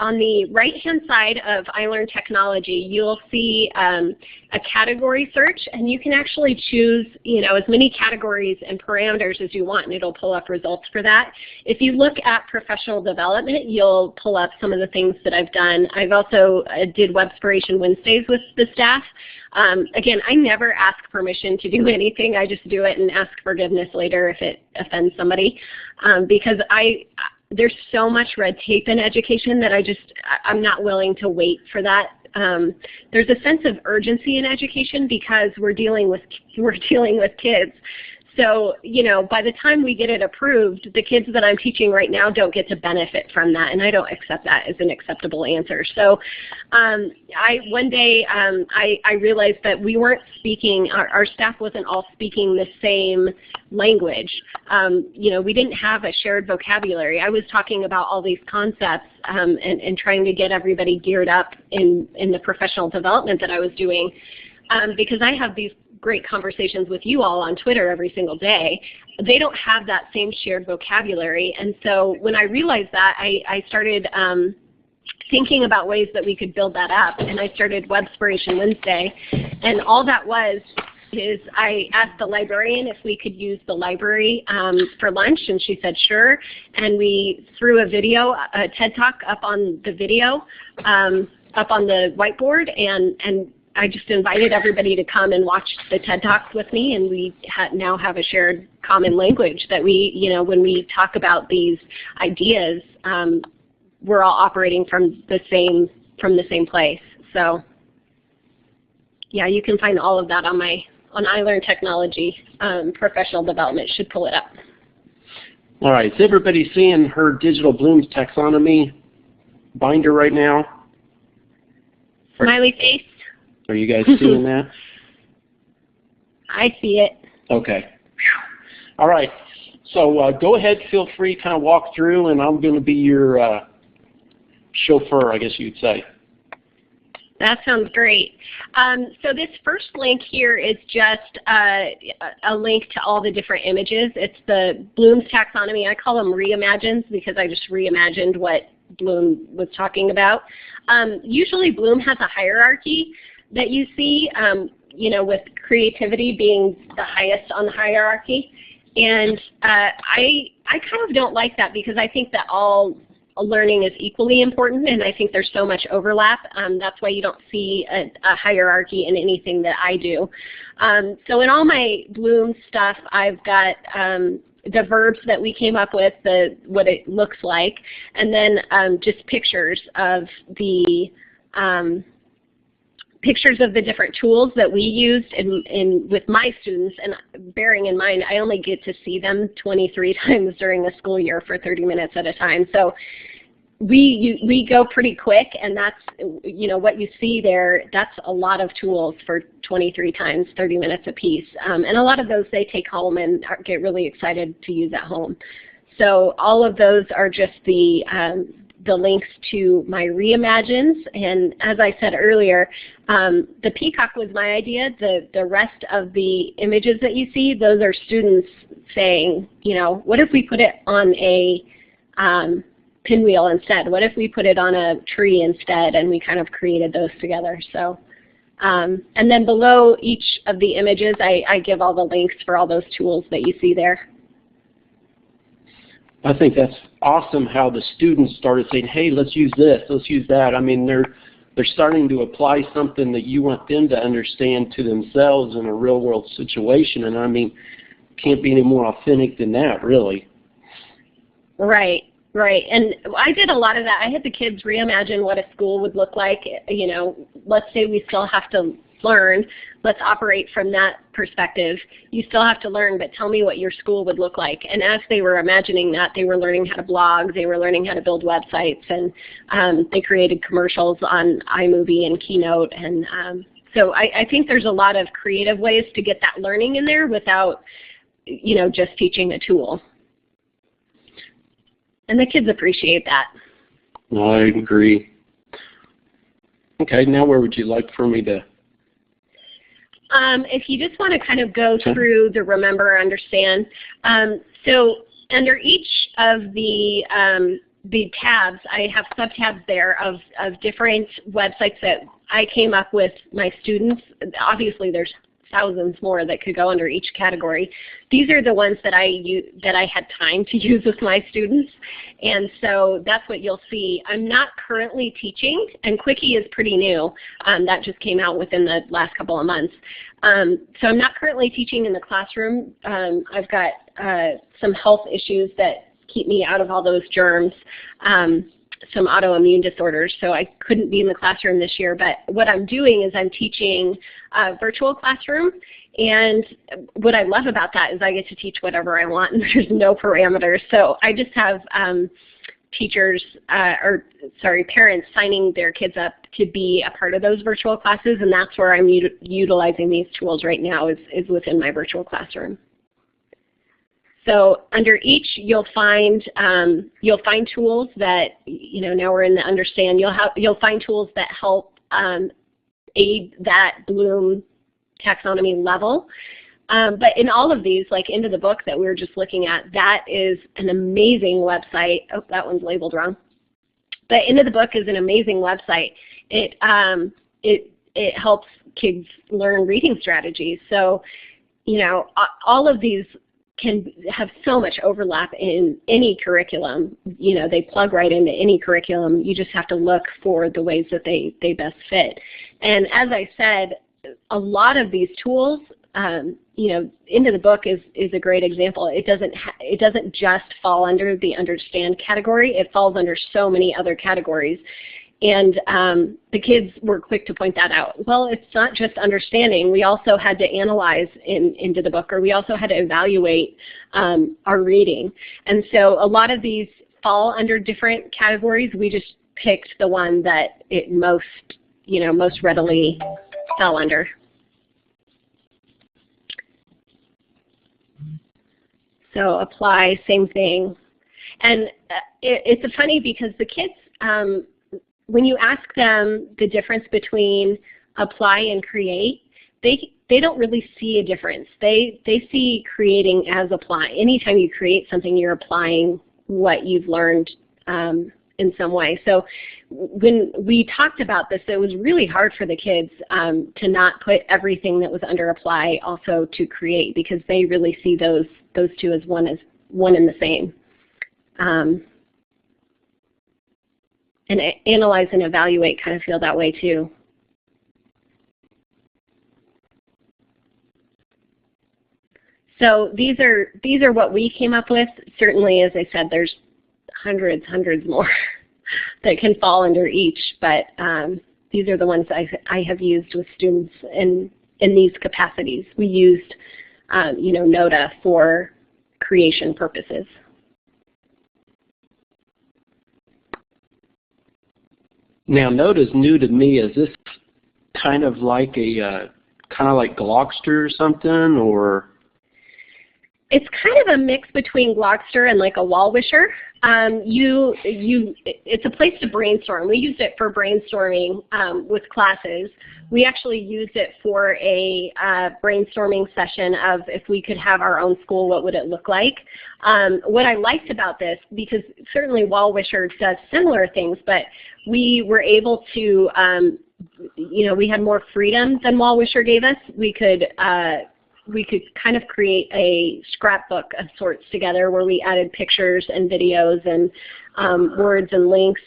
On the right-hand side of iLearnTechnology, you'll see a category search, and you can actually choose, as many categories and parameters as you want, and it'll pull up results for that. If you look at professional development, you'll pull up some of the things that I've done. I've also did Webspiration Wednesdays with the staff. Again, I never ask permission to do anything. I just do it and ask forgiveness later if it offends somebody, because there's so much red tape in education that I'm not willing to wait for that. There's a sense of urgency in education because we're dealing with kids. So, by the time we get it approved, the kids that I'm teaching right now don't get to benefit from that, and I don't accept that as an acceptable answer. So one day I realized that we weren't speaking, our staff wasn't all speaking the same language. We didn't have a shared vocabulary. I was talking about all these concepts and trying to get everybody geared up in the professional development that I was doing, because I have these great conversations with you all on Twitter every single day. They don't have that same shared vocabulary, and so when I realized that, I started thinking about ways that we could build that up, and I started Webspiration Wednesday, and all that is I asked the librarian if we could use the library for lunch, and she said sure, and we threw a TED Talk up on the video, up on the whiteboard, and I just invited everybody to come and watch the TED Talks with me, and we now have a shared common language that we, when we talk about these ideas, we're all operating from the same place. So, yeah, you can find all of that on iLearnTechnology. Professional development should pull it up. All right, is everybody seeing her digital Bloom's taxonomy binder right now? Smiley face. Are you guys seeing that? I see it. Okay. All right. So go ahead, feel free to kind of walk through, and I'm going to be your chauffeur, I guess you'd say. That sounds great. So this first link here is just a link to all the different images. It's the Bloom's taxonomy. I call them Reimagines because I just reimagined what Bloom was talking about. Usually Bloom has a hierarchy that you see, with creativity being the highest on the hierarchy. And I kind of don't like that because I think that all learning is equally important, and I think there's so much overlap. That's why you don't see a hierarchy in anything that I do. So in all my Bloom stuff, I've got the verbs that we came up with, what it looks like, and then just pictures of the different tools that we used with my students, and bearing in mind I only get to see them 23 times during the school year for 30 minutes at a time. So we go pretty quick, and that's, what you see there, that's a lot of tools for 23 times, 30 minutes a piece. And a lot of those they take home and get really excited to use at home. So all of those are just the links to my Reimagines, and as I said earlier, the peacock was my idea. The rest of the images that you see, those are students saying, what if we put it on a pinwheel instead? What if we put it on a tree instead? And we kind of created those together. So, and then below each of the images, I give all the links for all those tools that you see there. I think that's awesome how the students started saying, hey, let's use this, let's use that. I mean, they're starting to apply something that you want them to understand to themselves in a real world situation. And I mean, can't be any more authentic than that, really. Right. Right, and I did a lot of that. I had the kids reimagine what a school would look like. You know, let's say we still have to learn. Let's operate from that perspective. You still have to learn, but tell me what your school would look like. And as they were imagining that, they were learning how to blog, they were learning how to build websites, and they created commercials on iMovie and Keynote. And so I think there's a lot of creative ways to get that learning in there without, you know, just teaching a tool. And the kids appreciate that. I agree. Okay, now where would you like for me to? If you just want to kind of go through the remember, understand. So under each of the tabs, I have subtabs there of different websites that I came up with my students. Obviously, there's thousands more that could go under each category. These are the ones that I had time to use with my students, and so that's what you'll see. I'm not currently teaching, and Quickie is pretty new. That just came out within the last couple of months. So I'm not currently teaching in the classroom. I've got some health issues that keep me out of all those germs. Some autoimmune disorders, so I couldn't be in the classroom this year. But what I'm doing is I'm teaching a virtual classroom, and what I love about that is I get to teach whatever I want, and there's no parameters. So I just have parents signing their kids up to be a part of those virtual classes, and that's where I'm utilizing these tools right now is within my virtual classroom. So under each, you'll find tools that, you know, now we're in the understand. You'll find tools that help aid that Bloom taxonomy level. But in all of these, like Into the Book that we were just looking at, that is an amazing website. Oh, that one's labeled wrong. But Into the Book is an amazing website. It helps kids learn reading strategies. So, you know, all of these can have so much overlap in any curriculum. You know, they plug right into any curriculum. You just have to look for the ways that they best fit. And as I said, a lot of these tools, you know, Into the Book is a great example. It doesn't just fall under the understand category. It falls under so many other categories. And the kids were quick to point that out. Well, it's not just understanding. We also had to analyze Into the Book, or we also had to evaluate our reading. And so a lot of these fall under different categories. We just picked the one that it most readily fell under. So apply, same thing. And it's funny because the kids, when you ask them the difference between apply and create, they don't really see a difference. They see creating as apply. Anytime you create something, you're applying what you've learned in some way. So when we talked about this, it was really hard for the kids to not put everything that was under apply also to create, because they really see those two as one and the same. And analyze and evaluate kind of feel that way too. So these are what we came up with. Certainly, as I said, there's hundreds more that can fall under each, but these are the ones I have used with students in these capacities. We used Nota for creation purposes. Now, Nota's new to me. Is this kind of like Glogster or something, or? It's kind of a mix between Glogster and like a wall wisher. It's a place to brainstorm. We used it for brainstorming with classes. We actually used it for a brainstorming session of if we could have our own school, what would it look like? What I liked about this, because certainly Wall Wisher does similar things, but we were able to, we had more freedom than Wall Wisher gave us. We could we could kind of create a scrapbook of sorts together where we added pictures and videos and words and links,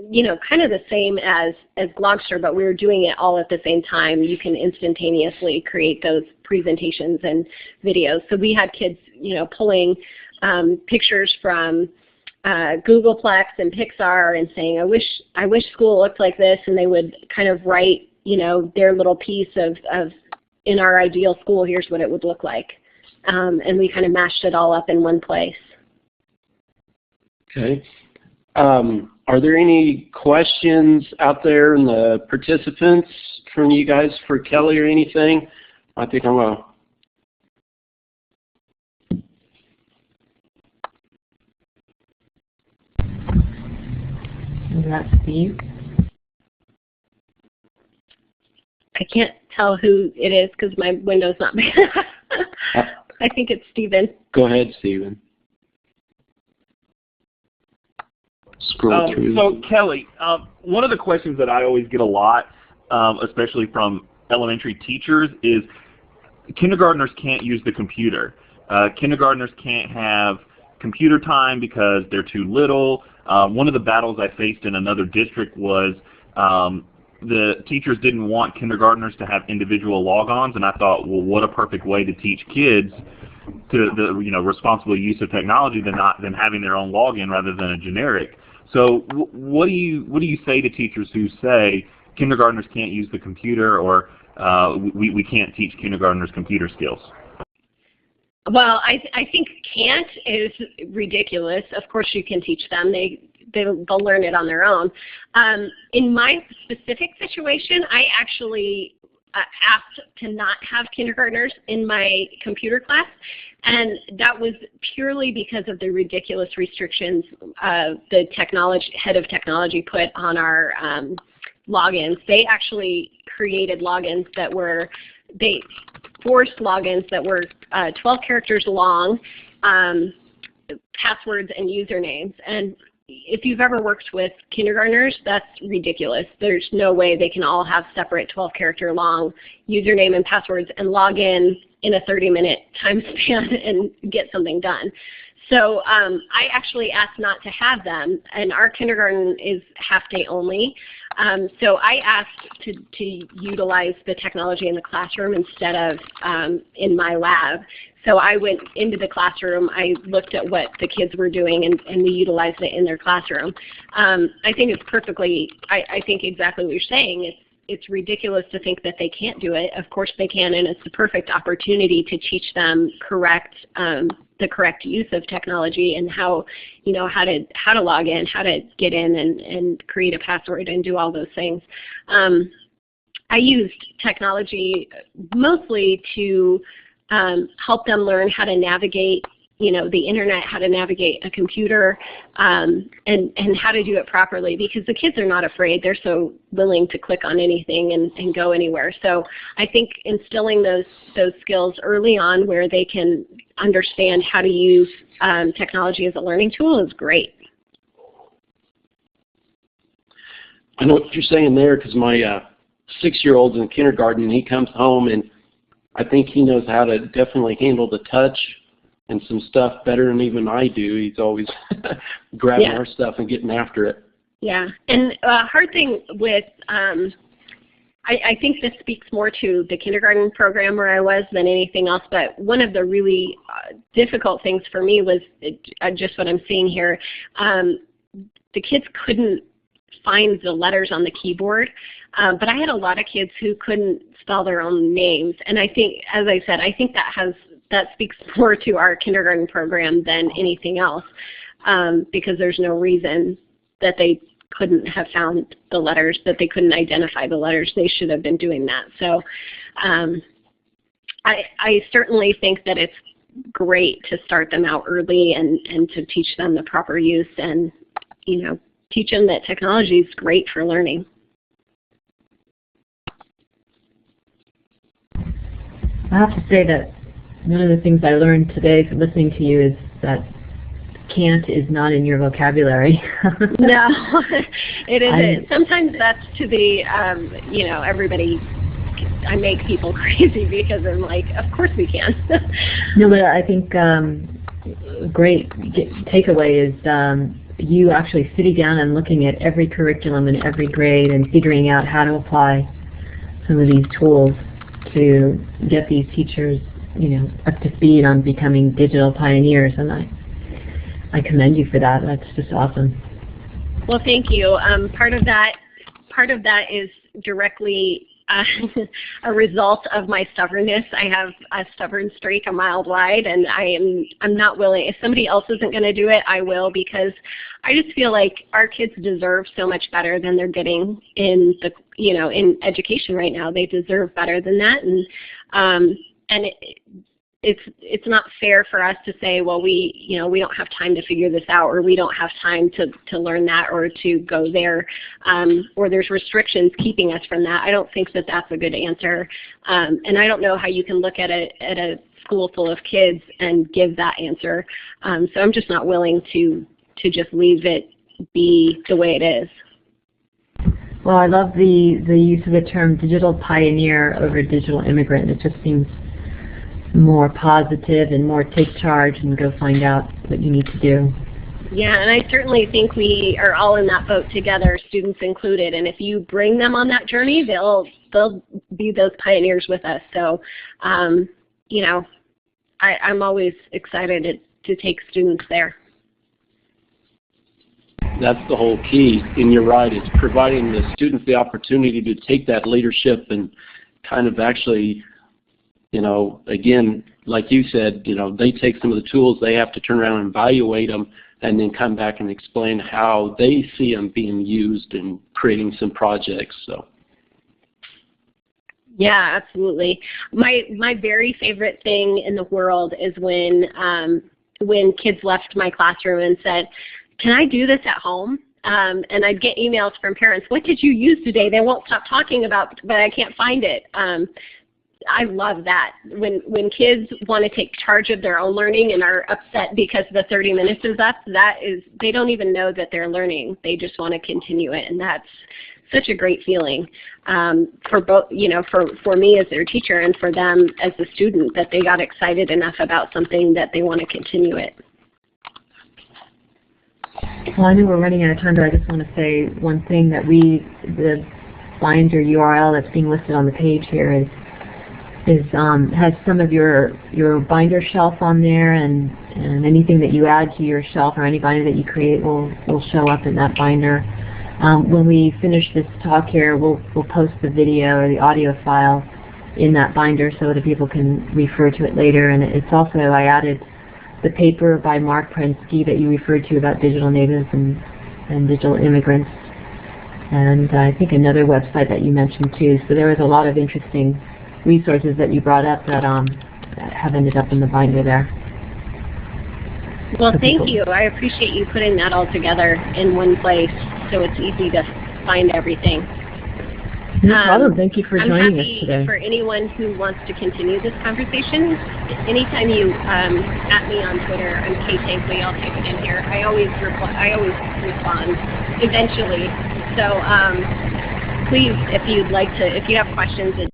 you know, kind of the same as Blogster, but we were doing it all at the same time. You can instantaneously create those presentations and videos. So we had kids, you know, pulling pictures from Googleplex and Pixar and saying, I wish school looked like this, and they would kind of write, you know, their little piece of in our ideal school, here's what it would look like. And we kind of mashed it all up in one place. Okay. Are there any questions out there in the participants from you guys for Kelly or anything? I think I'm going to... Is that Steve? I can't tell who it is because my window's not big. I think it's Stephen. Go ahead, Stephen. Scroll through. So Kelly, one of the questions that I always get a lot, especially from elementary teachers, is kindergartners can't use the computer. Kindergartners can't have computer time because they're too little. One of the battles I faced in another district was the teachers didn't want kindergartners to have individual logons, and I thought, well, what a perfect way to teach kids to the, you know, responsible use of technology than having their own login rather than a generic. So what do you say to teachers who say kindergartners can't use the computer, or we can't teach kindergartners computer skills? Well, I think can't is ridiculous. Of course you can teach them. They'll learn it on their own. In my specific situation, I actually asked to not have kindergartners in my computer class, and that was purely because of the ridiculous restrictions the head of technology put on our logins. They actually created logins that were, they forced logins that were 12 characters long, passwords and usernames. And if you've ever worked with kindergartners, that's ridiculous. There's no way they can all have separate 12-character long username and passwords and log in a 30-minute time span and get something done. So I actually asked not to have them, and our kindergarten is half-day only. So I asked to utilize the technology in the classroom instead of in my lab. So I went into the classroom, I looked at what the kids were doing, and we utilized it in their classroom. I think it's perfectly, I think exactly what you're saying. It's ridiculous to think that they can't do it. Of course they can, and it's the perfect opportunity to teach them the correct use of technology and how to log in, how to get in and create a password and do all those things. I used technology mostly to help them learn how to navigate, the internet, how to navigate a computer, and how to do it properly, because the kids are not afraid. They're so willing to click on anything and go anywhere. So I think instilling those skills early on where they can understand how to use technology as a learning tool is great. I know what you're saying there, because my 6-year-old's in kindergarten, and he comes home, and I think he knows how to definitely handle the touch and some stuff better than even I do. He's always grabbing our stuff and getting after it. Yeah, and hard thing with, I think this speaks more to the kindergarten program where I was than anything else, but one of the really difficult things for me was just what I'm seeing here. The kids couldn't find the letters on the keyboard, but I had a lot of kids who couldn't spell their own names, and I think, as I said, I think that speaks more to our kindergarten program than anything else, because there's no reason that they couldn't have found the letters, that they couldn't identify the letters. They should have been doing that. So I certainly think that it's great to start them out early and to teach them the proper use, and teach them that technology is great for learning. I have to say that one of the things I learned today from listening to you is that can't is not in your vocabulary. No, it isn't. Sometimes that's to the, everybody I make people crazy because I'm like, of course we can. No, but I think great takeaway is you actually sitting down and looking at every curriculum in every grade and figuring out how to apply some of these tools to get these teachers, up to speed on becoming digital pioneers, and I commend you for that. That's just awesome. Well, thank you. Part of that is directly a result of my stubbornness. I have a stubborn streak a mile wide, and I'm not willing. If somebody else isn't going to do it, I will, because I just feel like our kids deserve so much better than they're getting in the in education right now. They deserve better than that, and it's not fair for us to say, well, we don't have time to figure this out, or we don't have time to learn that, or to go there, or there's restrictions keeping us from that. I don't think that that's a good answer, and I don't know how you can look at a school full of kids and give that answer. So I'm just not willing to just leave it be the way it is. Well, I love the use of the term digital pioneer over digital immigrant. It just seems more positive and more take charge and go find out what you need to do. Yeah, and I certainly think we are all in that boat together, students included. And if you bring them on that journey, they'll be those pioneers with us. So, I'm always excited to take students there. That's the whole key, and you're right. It's providing the students the opportunity to take that leadership and kind of actually, again, like you said, they take some of the tools, they have to turn around and evaluate them, and then come back and explain how they see them being used in creating some projects. So. Yeah, absolutely. My very favorite thing in the world is when kids left my classroom and said, "Can I do this at home?" And I'd get emails from parents, "What did you use today? They won't stop talking about, but I can't find it." I love that. When kids want to take charge of their own learning and are upset because the 30 minutes is up, they don't even know that they're learning. They just want to continue it, and that's such a great feeling for both, for me as their teacher and for them as the student, that they got excited enough about something that they want to continue it. Well, I know we're running out of time, but I just want to say one thing, that the binder URL that's being listed on the page here has some of your binder shelf on there, and anything that you add to your shelf or any binder that you create will show up in that binder. When we finish this talk here, we'll post the video or the audio file in that binder so that people can refer to it later. And it's also, I added the paper by Mark Prensky that you referred to about digital natives and digital immigrants, and I think another website that you mentioned too. So there was a lot of interesting resources that you brought up that have ended up in the binder there. Well, thank you. I appreciate you putting that all together in one place so it's easy to find everything. No problem. Thank you for joining us today. For anyone who wants to continue this conversation, anytime you at me on Twitter, I'm Kelly Tenkely, I'll type it in here. I always respond eventually. So please, if you have questions that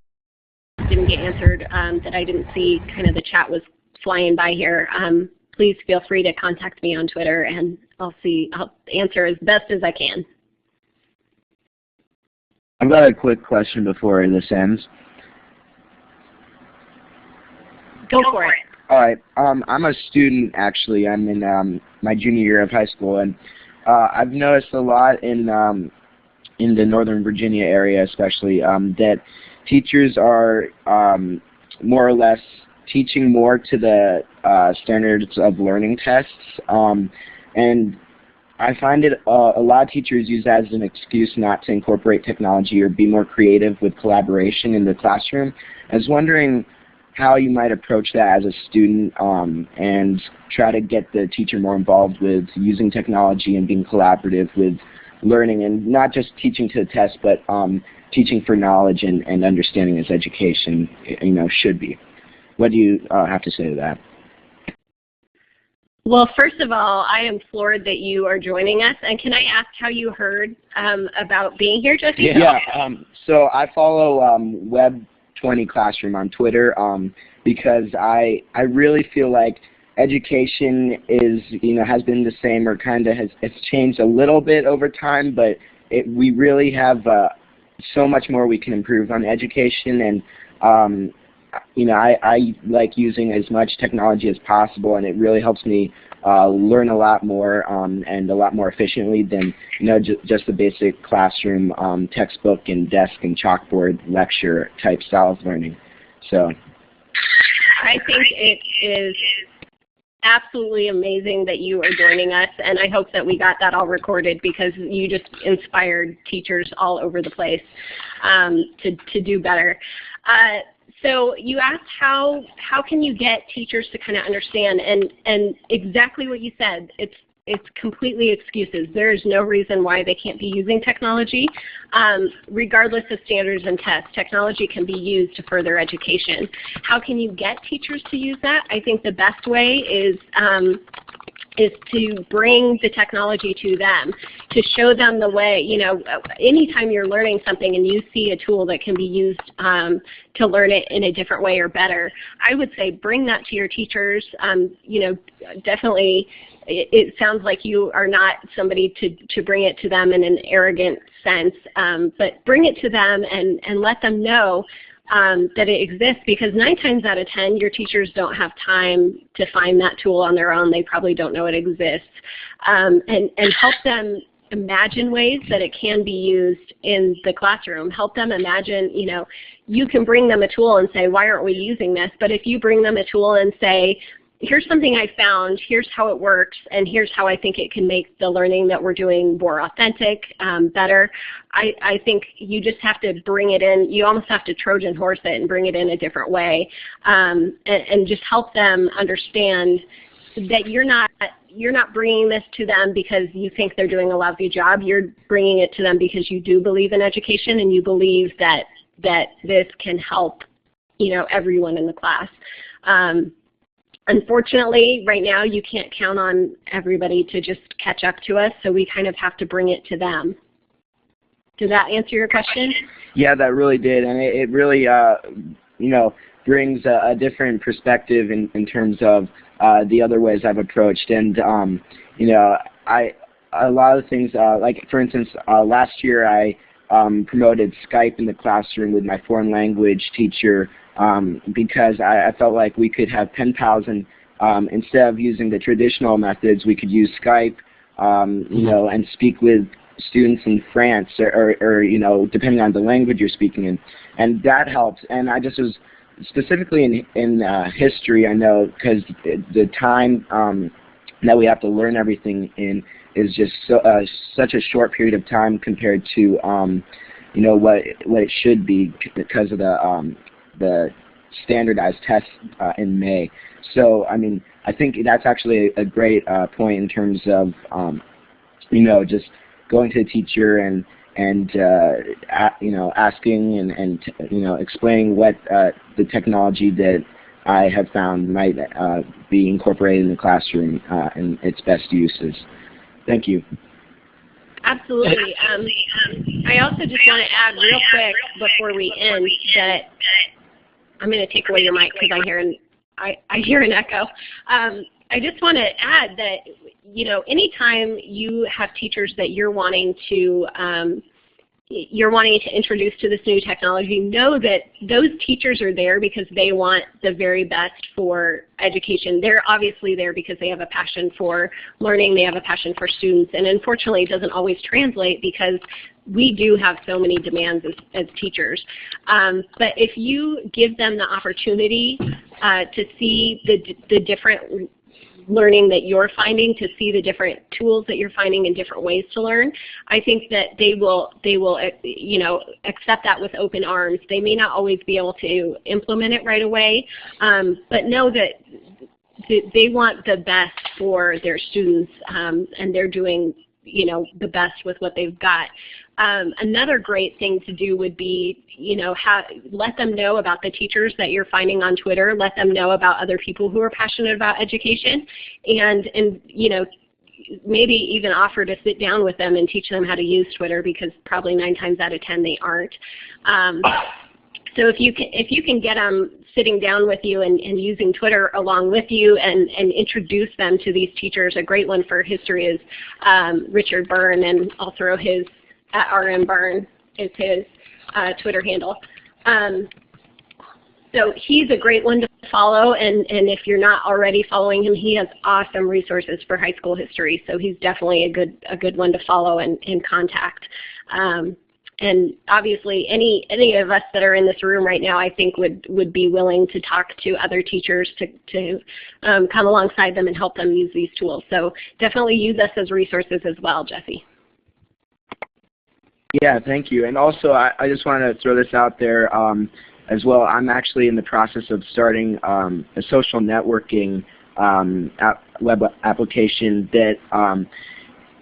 didn't get answered, that I didn't see, kind of the chat was flying by here, please feel free to contact me on Twitter, and I'll answer as best as I can. I've got a quick question before this ends. Go for it. All right. I'm a student, actually. I'm in my junior year of high school, and I've noticed a lot in the Northern Virginia area, especially, that teachers are more or less teaching more to the standards of learning tests, and I find it a lot of teachers use that as an excuse not to incorporate technology or be more creative with collaboration in the classroom. I was wondering how you might approach that as a student and try to get the teacher more involved with using technology and being collaborative with learning, and not just teaching to the test, but teaching for knowledge and understanding as education should be. What do you have to say to that? Well, first of all, I am floored that you are joining us. And can I ask how you heard about being here, Jesse? Yeah. So I follow web 2020 classroom on Twitter, because I really feel like education is, has been the same, or kind of has changed a little bit over time, but we really have so much more we can improve on education. And I like using as much technology as possible, and it really helps me learn a lot more and a lot more efficiently than just the basic classroom textbook and desk and chalkboard lecture type style of learning. So I think it is absolutely amazing that you are joining us, and I hope that we got that all recorded, because you just inspired teachers all over the place to do better. So you asked how can you get teachers to kind of understand, and exactly what you said, it's completely excuses. There is no reason why they can't be using technology. Regardless of standards and tests, technology can be used to further education. How can you get teachers to use that? I think the best way is to bring the technology to them, to show them the way. Anytime you're learning something and you see a tool that can be used to learn it in a different way or better, I would say bring that to your teachers. Definitely, it sounds like you are not somebody to bring it to them in an arrogant sense, but bring it to them and let them know that it exists, because 9 times out of 10 your teachers don't have time to find that tool on their own. They probably don't know it exists. And help them imagine ways that it can be used in the classroom. Help them imagine, you can bring them a tool and say, why aren't we using this? But if you bring them a tool and say, here's something I found, here's how it works, and here's how I think it can make the learning that we're doing more authentic, better. I think you just have to bring it in. You almost have to Trojan horse it and bring it in a different way, and just help them understand that you're not bringing this to them because you think they're doing a lousy job. You're bringing it to them because you do believe in education, and you believe that this can help, everyone in the class. Unfortunately, right now you can't count on everybody to just catch up to us, so we kind of have to bring it to them. Does that answer your question? Yeah, that really did, and it really, brings a different perspective in terms of the other ways I've approached. And a lot of things, like for instance, last year I promoted Skype in the classroom with my foreign language teacher, because I felt like we could have pen pals, and instead of using the traditional methods, we could use Skype, and speak with students in France, or depending on the language you're speaking in, and that helps. And I just was specifically in history, I know, because the time that we have to learn everything in is just such a short period of time compared to what it should be, because of the standardized tests in May. So I think that's actually a great point in terms of just going to the teacher and asking and explaining what the technology that I have found might be incorporated in the classroom and its best uses. Thank you. Absolutely. I also just want to add real quick before we end that I'm going to take away your mic because I hear an echo. I just want to add that anytime you have teachers that you're wanting to introduce to this new technology, know that those teachers are there because they want the very best for education. They're obviously there because they have a passion for learning, they have a passion for students, and unfortunately it doesn't always translate because we do have so many demands as teachers. But if you give them the opportunity to see the different learning that you're finding, to see the different tools that you're finding and different ways to learn, I think that they will accept that with open arms. They may not always be able to implement it right away, but know that they want the best for their students, and they're doing the best with what they've got. Another great thing to do would be, let them know about the teachers that you're finding on Twitter. Let them know about other people who are passionate about education, and maybe even offer to sit down with them and teach them how to use Twitter, because probably 9 times out of 10 they aren't. So if you can get them sitting down with you and using Twitter along with you and introduce them to these teachers, a great one for history is Richard Byrne, and I'll throw his @RM Byrne is his Twitter handle. So he's a great one to follow, and if you're not already following him, he has awesome resources for high school history. So he's definitely a good one to follow and contact. And obviously, any of us that are in this room right now, I think would be willing to talk to other teachers to come alongside them and help them use these tools. So definitely use us as resources as well, Jesse. Yeah, thank you. And also, I just want to throw this out there as well. I'm actually in the process of starting a social networking web application that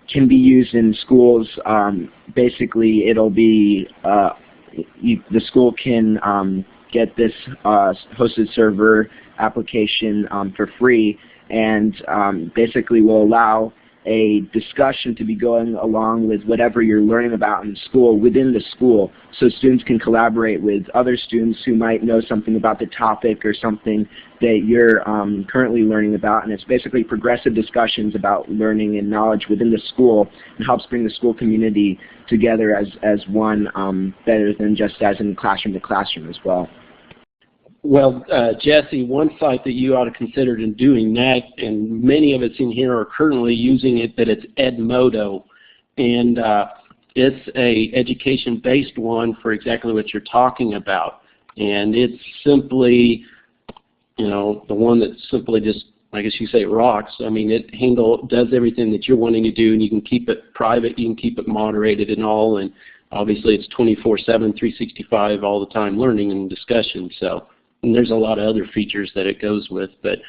can be used in schools. Basically, it'll be the school can get this hosted server application for free, and basically will allow a discussion to be going along with whatever you're learning about in school within the school, so students can collaborate with other students who might know something about the topic or something that you're currently learning about. And it's basically progressive discussions about learning and knowledge within the school, and helps bring the school community together as one, better than just as in classroom to classroom as well. Well, Jesse, one site that you ought to consider in doing that, and many of us in here are currently using it, that it's Edmodo. And it's a education-based one for exactly what you're talking about. And it's simply, you know, the one that simply just, I guess you say, rocks. I mean, it does everything that you're wanting to do, and you can keep it private, you can keep it moderated and all, and obviously it's 24/7, 365 all the time learning and discussion. So. And there's a lot of other features that it goes with, but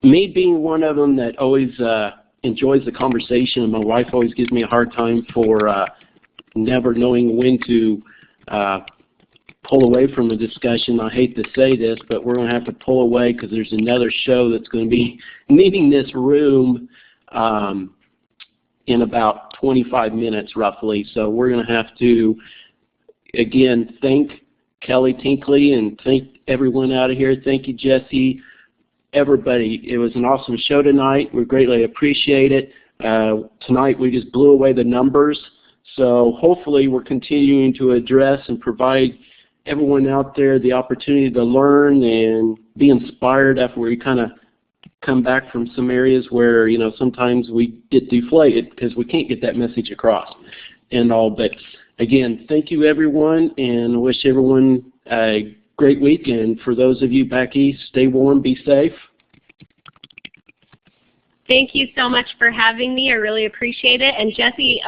me being one of them that always enjoys the conversation, and my wife always gives me a hard time for never knowing when to pull away from the discussion. I hate to say this, but we're going to have to pull away because there's another show that's going to be needing this room in about 25 minutes roughly. So we're going to have to, again, thank Kelly Tenkely and thank everyone out of here. Thank you, Jesse, everybody. It was an awesome show tonight. We greatly appreciate it. Tonight we just blew away the numbers. So hopefully we're continuing to address and provide everyone out there the opportunity to learn and be inspired after we kind of come back from some areas where, you know, sometimes we get deflated because we can't get that message across and all. But again, thank you everyone, and wish everyone a great week. And for those of you back east, stay warm, be safe. Thank you so much for having me. I really appreciate it. And Jesse,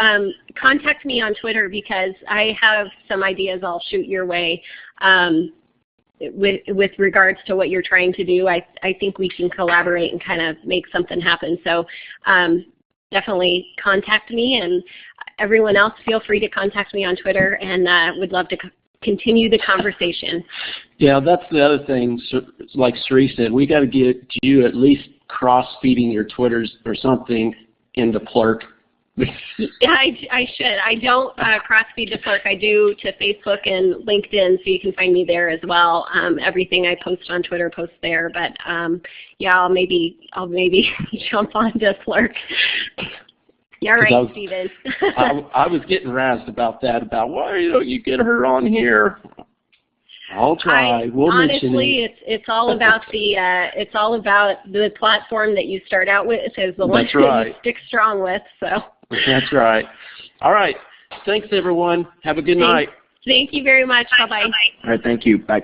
contact me on Twitter because I have some ideas I'll shoot your way with regards to what you're trying to do. I think we can collaborate and kind of make something happen. So definitely contact me, and everyone else, feel free to contact me on Twitter, and would love to continue the conversation. Yeah, that's the other thing. Like Sri said, we got to get you at least cross-feeding your Twitters or something into Plurk. I should. I don't cross-feed to Plurk. I do to Facebook and LinkedIn, so you can find me there as well. Everything I post on Twitter posts there. But yeah, I'll maybe jump onto Plurk. Yeah, right, Steven. I was getting razzed about that. About why don't you get her on here? I'll try. We'll honestly, it's all about the platform that you start out with. Is the one that you stick strong with. So. That's right. All right. Thanks, everyone. Have a good night. Thank you very much. Bye-bye. All right. Thank you. Bye.